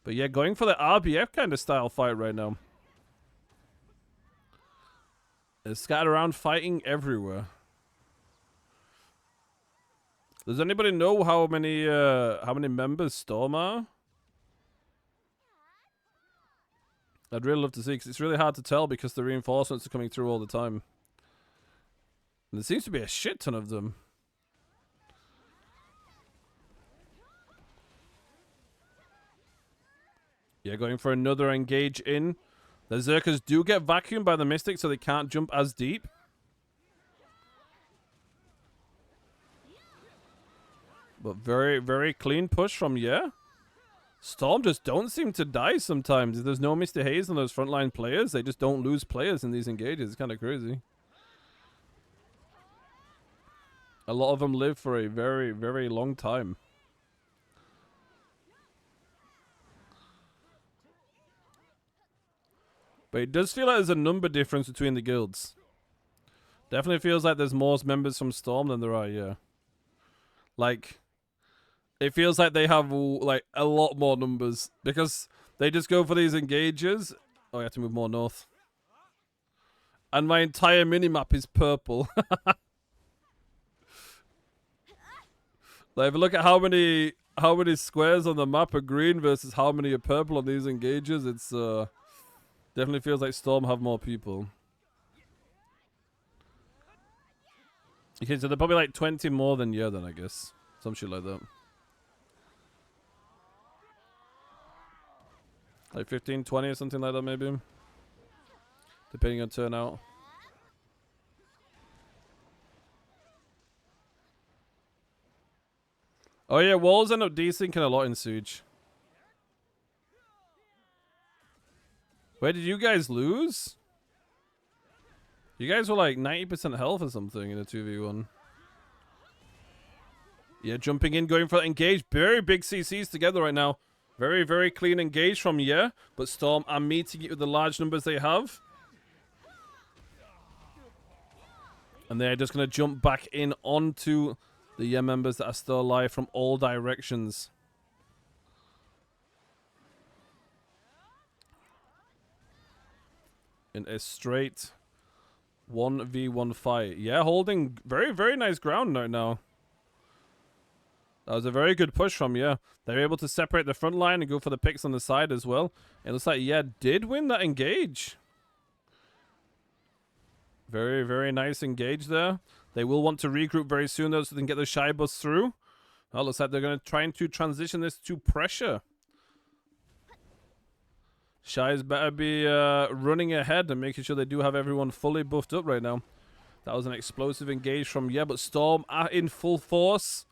But yeah, going for the RBF kind of style fight right now. They're scattered around fighting everywhere. Does anybody know how many members Storm are? I'd really love to see, because it's really hard to tell because the reinforcements are coming through all the time. And there seems to be a shit ton of them. Yeah, going for another engage in. The Zerkas do get vacuumed by the Mystic, so they can't jump as deep. But very, very clean push from Yeah. Storm just don't seem to die sometimes. If there's no Mr. Haze on those frontline players, they just don't lose players in these engages. It's kind of crazy. A lot of them live for a very, very long time. But it does feel like there's a number difference between the guilds. Definitely feels like there's more members from Storm than there are, Yeah. Like, it feels like they have like a lot more numbers because they just go for these engages. Oh, I have to move more north. And my entire minimap is purple. Like, if you look at how many squares on the map are green versus how many are purple on these engages, it's definitely feels like Storm have more people. Okay, so they're probably like 20 more than Yeah then, I guess. Some shit like that. Like 15, 20 or something like that maybe. Depending on turnout. Oh yeah, walls end up desyncing a lot in Siege. Where did you guys lose? You guys were like 90% health or something in a 2v1. Yeah, jumping in, going for engage. Very big CCs together right now. Very, very clean engage from Yeah, but Storm are meeting it with the large numbers they have. And they're just going to jump back in onto the Yeah members that are still alive from all directions. In a straight 1v1 fight. Yeah, holding very, very nice ground right now. That was a very good push from Yeah. They were able to separate the front line and go for the picks on the side as well. It looks like Yeah did win that engage. Very, very nice engage there. They will want to regroup very soon though so they can get the Shy Bus through. Well, looks like they're going to try to transition this to pressure. Shy's better be running ahead and making sure they do have everyone fully buffed up right now. That was an explosive engage from Yeah, but Storm are in full force.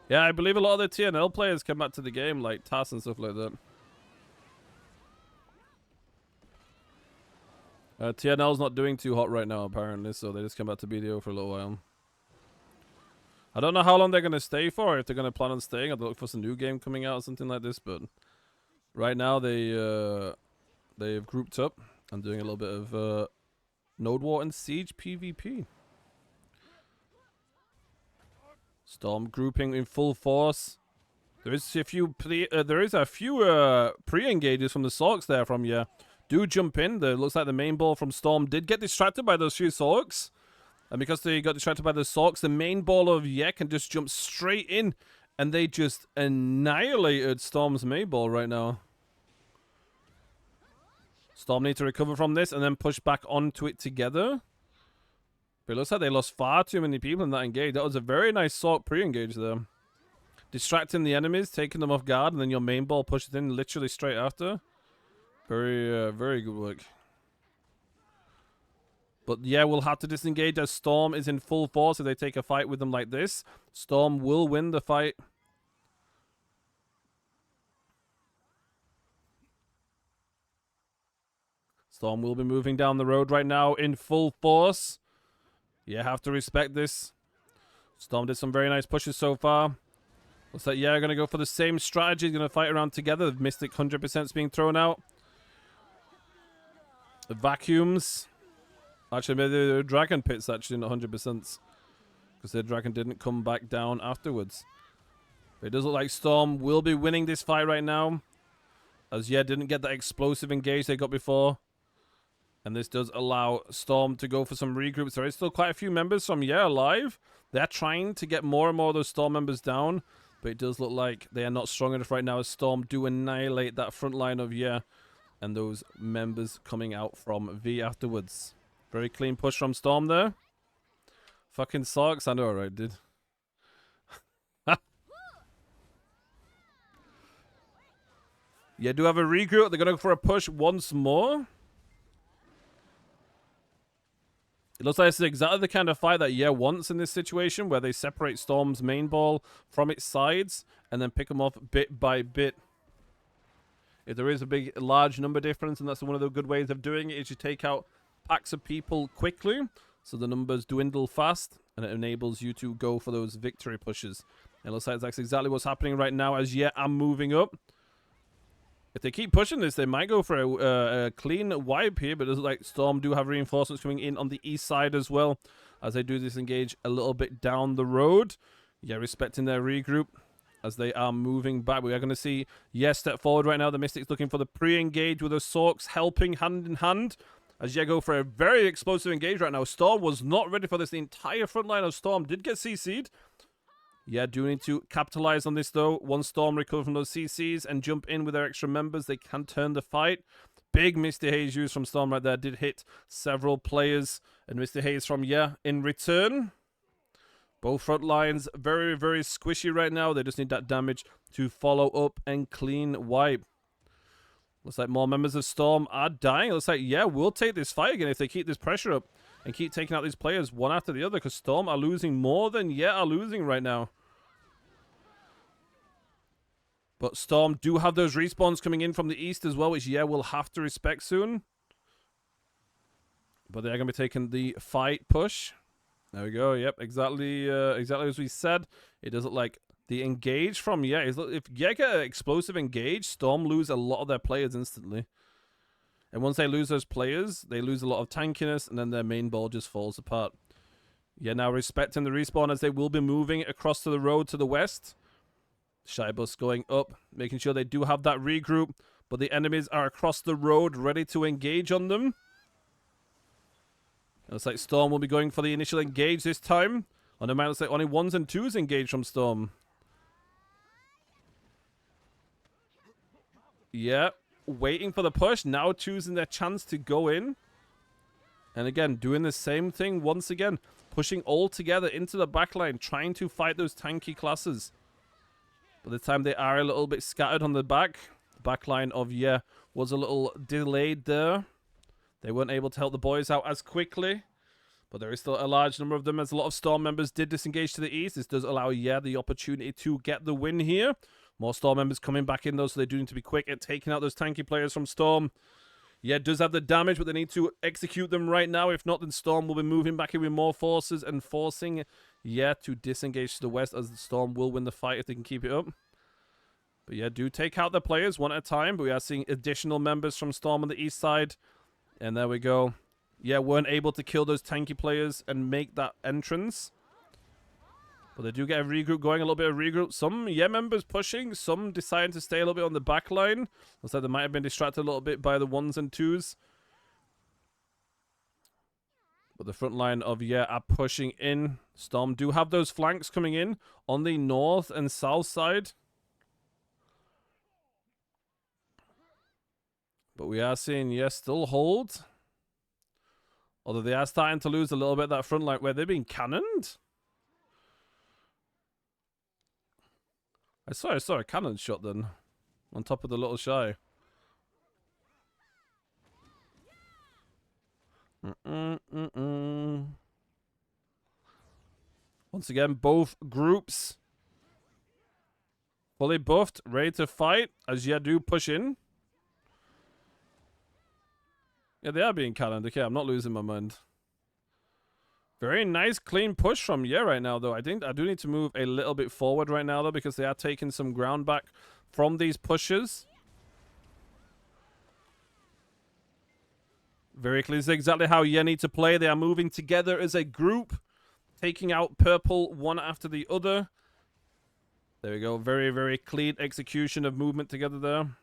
Yeah, I believe a lot of the TNL players come back to the game, like TAS and stuff like that. TNL's not doing too hot right now, apparently, so they just come back to BDO for a little while. I don't know how long they're going to stay for, if they're going to plan on staying, or look for some new game coming out or something like this, but right now they've grouped up and doing a little bit of Node War and Siege PvP. Storm grouping in full force. There is a few pre-engages from the Sorks there from Yeah. Do jump in. Looks like the main ball from Storm did get distracted by those few Sorks. And because they got distracted by the Sorks, the main ball of Yeah can just jump straight in. And they just annihilated Storm's main ball right now. Storm need to recover from this and then push back onto it together. But it looks like they lost far too many people in that engage. That was a very nice Sork pre-engage there. Distracting the enemies, taking them off guard, and then your main ball pushes in literally straight after. Very, very good work. But yeah, we'll have to disengage as Storm is in full force. If they take a fight with them like this, Storm will win the fight. Storm will be moving down the road right now in full force. Yeah, have to respect this. Storm did some very nice pushes so far. Looks like, yeah, going to go for the same strategy. Going to fight around together. The Mystic 100% is being thrown out. The vacuums. Actually, maybe the Dragon Pit's actually not 100%. Because the Dragon didn't come back down afterwards. But it does look like Storm will be winning this fight right now. As, yeah, didn't get that explosive engage they got before. And this does allow Storm to go for some regroups. There is still quite a few members from, yeah, alive. They're trying to get more and more of those Storm members down. But it does look like they are not strong enough right now as Storm do annihilate that front line of, yeah, and those members coming out from V afterwards. Very clean push from Storm there. Fucking sucks. I know, right, dude. Yeah, do have a regroup. They're going to go for a push once more. It looks like it's exactly the kind of fight that Yeah wants in this situation, where they separate Storm's main ball from its sides and then pick them off bit by bit. If there is a large number difference, and that's one of the good ways of doing it, is you take out packs of people quickly, so the numbers dwindle fast, and it enables you to go for those victory pushes. It looks like that's exactly what's happening right now, as Yeah, I'm moving up. If they keep pushing this, they might go for a clean wipe here, but it looks like Storm do have reinforcements coming in on the east side as well, as they do disengage a little bit down the road. Yeah, respecting their regroup as they are moving back. We are going to see, yes, step forward right now. The Mystics looking for the pre-engage with the Sorks helping hand in hand. As you go for a very explosive engage right now. Storm was not ready for this. The entire front line of Storm did get CC'd. Yeah, do need to capitalize on this, though. Once Storm recover from those CCs and jump in with their extra members, they can turn the fight. Big Mr. Haze use from Storm right there. Did hit several players. And Mr. Haze from, yeah, in return. Both front lines very, very squishy right now. They just need that damage to follow up and clean wipe. Looks like more members of Storm are dying. Looks like, yeah, we'll take this fight again if they keep this pressure up and keep taking out these players one after the other, because Storm are losing more than Yeah are losing right now. But Storm do have those respawns coming in from the east as well, which Yeah will have to respect soon. But they're going to be taking the fight push. There we go. Yep, exactly as we said. It does look like the engage from Yeah. If Yeah get an explosive engage, Storm lose a lot of their players instantly. And once they lose those players, they lose a lot of tankiness, and then their main ball just falls apart. Yeah, now respecting the respawn as they will be moving across to the road to the west. Shybus going up, making sure they do have that regroup, but the enemies are across the road ready to engage on them. It looks like Storm will be going for the initial engage this time. On the map, looks like only 1s and 2s engage from Storm. Yeah, waiting for the push, now choosing their chance to go in. And again, doing the same thing once again. Pushing all together into the backline, trying to fight those tanky classes. By the time they are a little bit scattered on the backline of Yeah was a little delayed there. They weren't able to help the boys out as quickly. But there is still a large number of them, as a lot of Storm members did disengage to the east. This does allow Yeah the opportunity to get the win here. More Storm members coming back in, though, so they do need to be quick at taking out those tanky players from Storm. Yeah, does have the damage, but they need to execute them right now. If not, then Storm will be moving back in with more forces and forcing Yeah to disengage to the west, as the Storm will win the fight if they can keep it up. But yeah, do take out the players one at a time. But we are seeing additional members from Storm on the east side. And there we go. Yeah, weren't able to kill those tanky players and make that entrance. But they do get a regroup going, a little bit of regroup. Some Yeah members pushing, some deciding to stay a little bit on the back line. Looks like they might have been distracted a little bit by the 1s and 2s. But the front line of Yeah are pushing in. Storm do have those flanks coming in on the north and south side. But we are seeing Yeah still hold. Although they are starting to lose a little bit that front line where they're being cannoned. I saw a cannon shot then on top of the little shy. Once again, both groups fully buffed, ready to fight as Yeah do push in. Yeah, they are being cannoned. Okay, I'm not losing my mind. Very nice, clean push from Ye right now, though. I think I do need to move a little bit forward right now, though, because they are taking some ground back from these pushes. Very clear. This is exactly how Ye need to play. They are moving together as a group, taking out purple one after the other. There we go. Very, very clean execution of movement together there.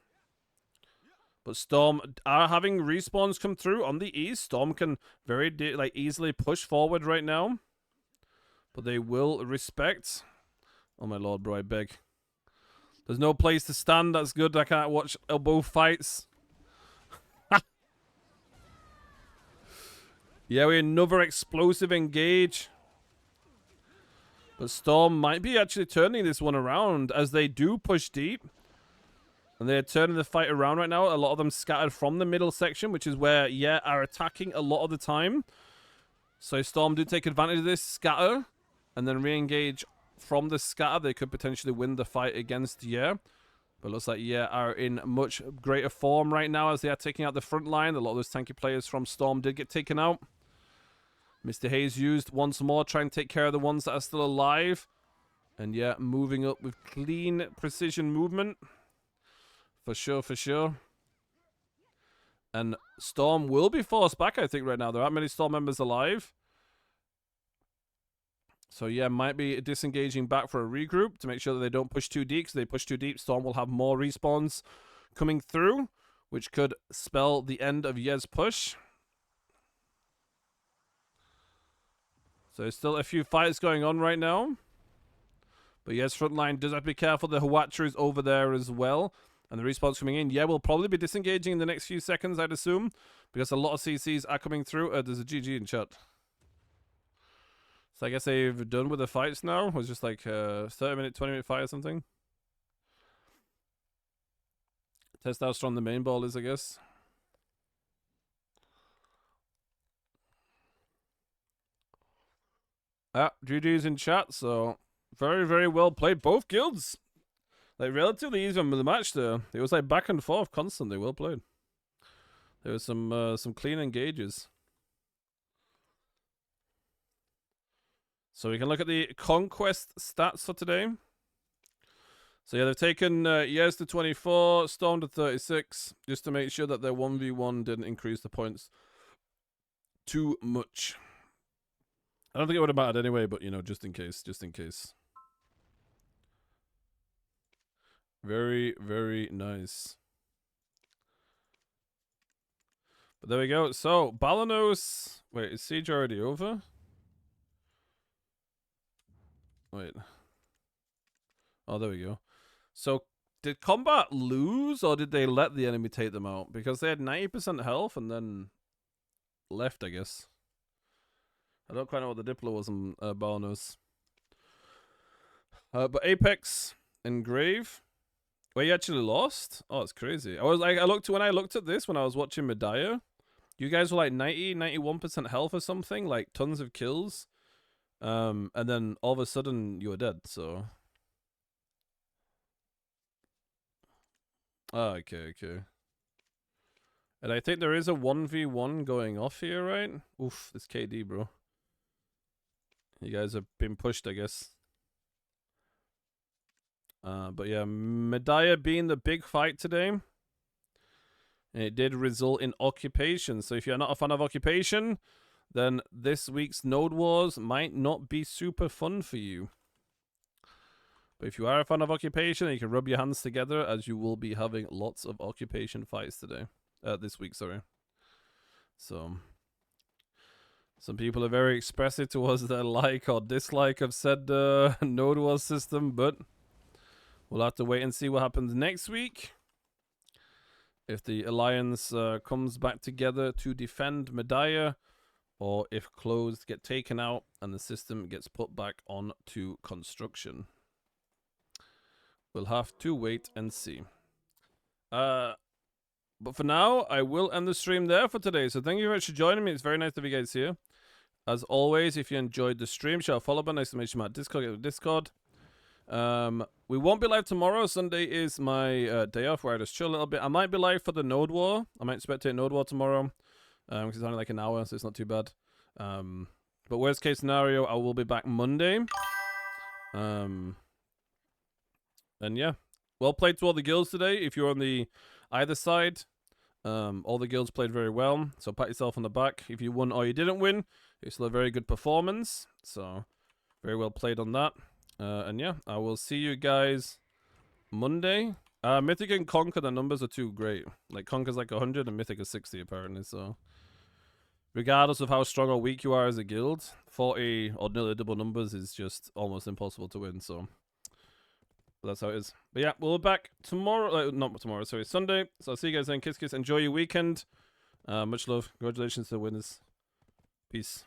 But Storm are having respawns come through on the east. Storm can very easily push forward right now. But they will respect. Oh my lord, bro, I beg. There's no place to stand. That's good. I can't watch elbow fights. Yeah, we another explosive engage. But Storm might be actually turning this one around as they do push deep. And they're turning the fight around right now. A lot of them scattered from the middle section, which is where, yeah, are attacking a lot of the time. So Storm do take advantage of this scatter and then re-engage from the scatter. They could potentially win the fight against Yeah. But looks like Yeah are in much greater form right now as they are taking out the front line. A lot of those tanky players from Storm did get taken out. Mr. Hayes used once more, trying to take care of the ones that are still alive. And yeah, moving up with clean precision movement. For sure, for sure. And Storm will be forced back, I think, right now. There aren't many Storm members alive. So yeah, might be disengaging back for a regroup to make sure that they don't push too deep. Because they push too deep, Storm will have more respawns coming through, which could spell the end of Ye's push. So there's still a few fights going on right now. But Ye's front line does have to be careful. The Hwacha is over there as well. And the respawn's coming in. Yeah, we'll probably be disengaging in the next few seconds, I'd assume. Because a lot of CCs are coming through. There's a GG in chat. So I guess they've done with the fights now. It was just like a 30-minute, 20-minute fight or something. Test how strong the main ball is, I guess. GG's in chat, so very, very well played. Both guilds. Like, relatively easy on the match there. It was like back and forth constantly. Well played. There was some clean engages. So we can look at the conquest stats for today. So yeah, they've taken Yes to 24, Storm to 36, just to make sure that their 1v1 didn't increase the points too much. I don't think it would have mattered anyway, but you know, just in case, just in case. Very, very nice. But there we go. So, Balanos... Wait, is Siege already over? Wait. Oh, there we go. So, did Combat lose, or did they let the enemy take them out? Because they had 90% health and then left, I guess. I don't quite know what the Diplo was on Balanos. But Apex and Grave... Wait, you actually lost? Oh, it's crazy. When I looked at this when I was watching Medaya, you guys were like 91% health or something, like tons of kills. And then all of a sudden you were dead, so. Oh, okay. And I think there is a 1v1 going off here, right? Oof, this KD, bro. You guys have been pushed, I guess. But yeah, Medaya being the big fight today. And it did result in Occupation. So if you're not a fan of Occupation, then this week's Node Wars might not be super fun for you. But if you are a fan of Occupation, you can rub your hands together, as you will be having lots of Occupation fights today. This week, sorry. So, some people are very expressive towards their like or dislike of said Node Wars system, but we'll have to wait and see what happens next week. If the Alliance comes back together to defend Medaya, or if closed get taken out and the system gets put back on to construction. We'll have to wait and see. But for now, I will end the stream there for today. So thank you very much for joining me. It's very nice to have you guys here. As always, if you enjoyed the stream, share a follow button, exclamation mark Discord, get the Discord. We won't be live tomorrow. Sunday is my day off where I just chill a little bit. I might be live for the Node War. I might spectate Node War tomorrow. Because it's only like an hour, so it's not too bad. But But worst case scenario, I will be back Monday. And yeah, well played to all the guilds today. If you're on the either side, all the guilds played very well. So pat yourself on the back. If you won or you didn't win, it's still a very good performance. So very well played on that. And yeah, I will see you guys Monday. Mythic and Conquer, the numbers are too great. Like Conquer's like 100 and Mythic is 60 apparently. So regardless of how strong or weak you are as a guild, 40 or nearly double numbers is just almost impossible to win. So that's how it is. But yeah, we'll be back tomorrow. Not tomorrow, sorry, Sunday. So I'll see you guys then. Kiss, kiss. Enjoy your weekend. Much love. Congratulations to the winners. Peace.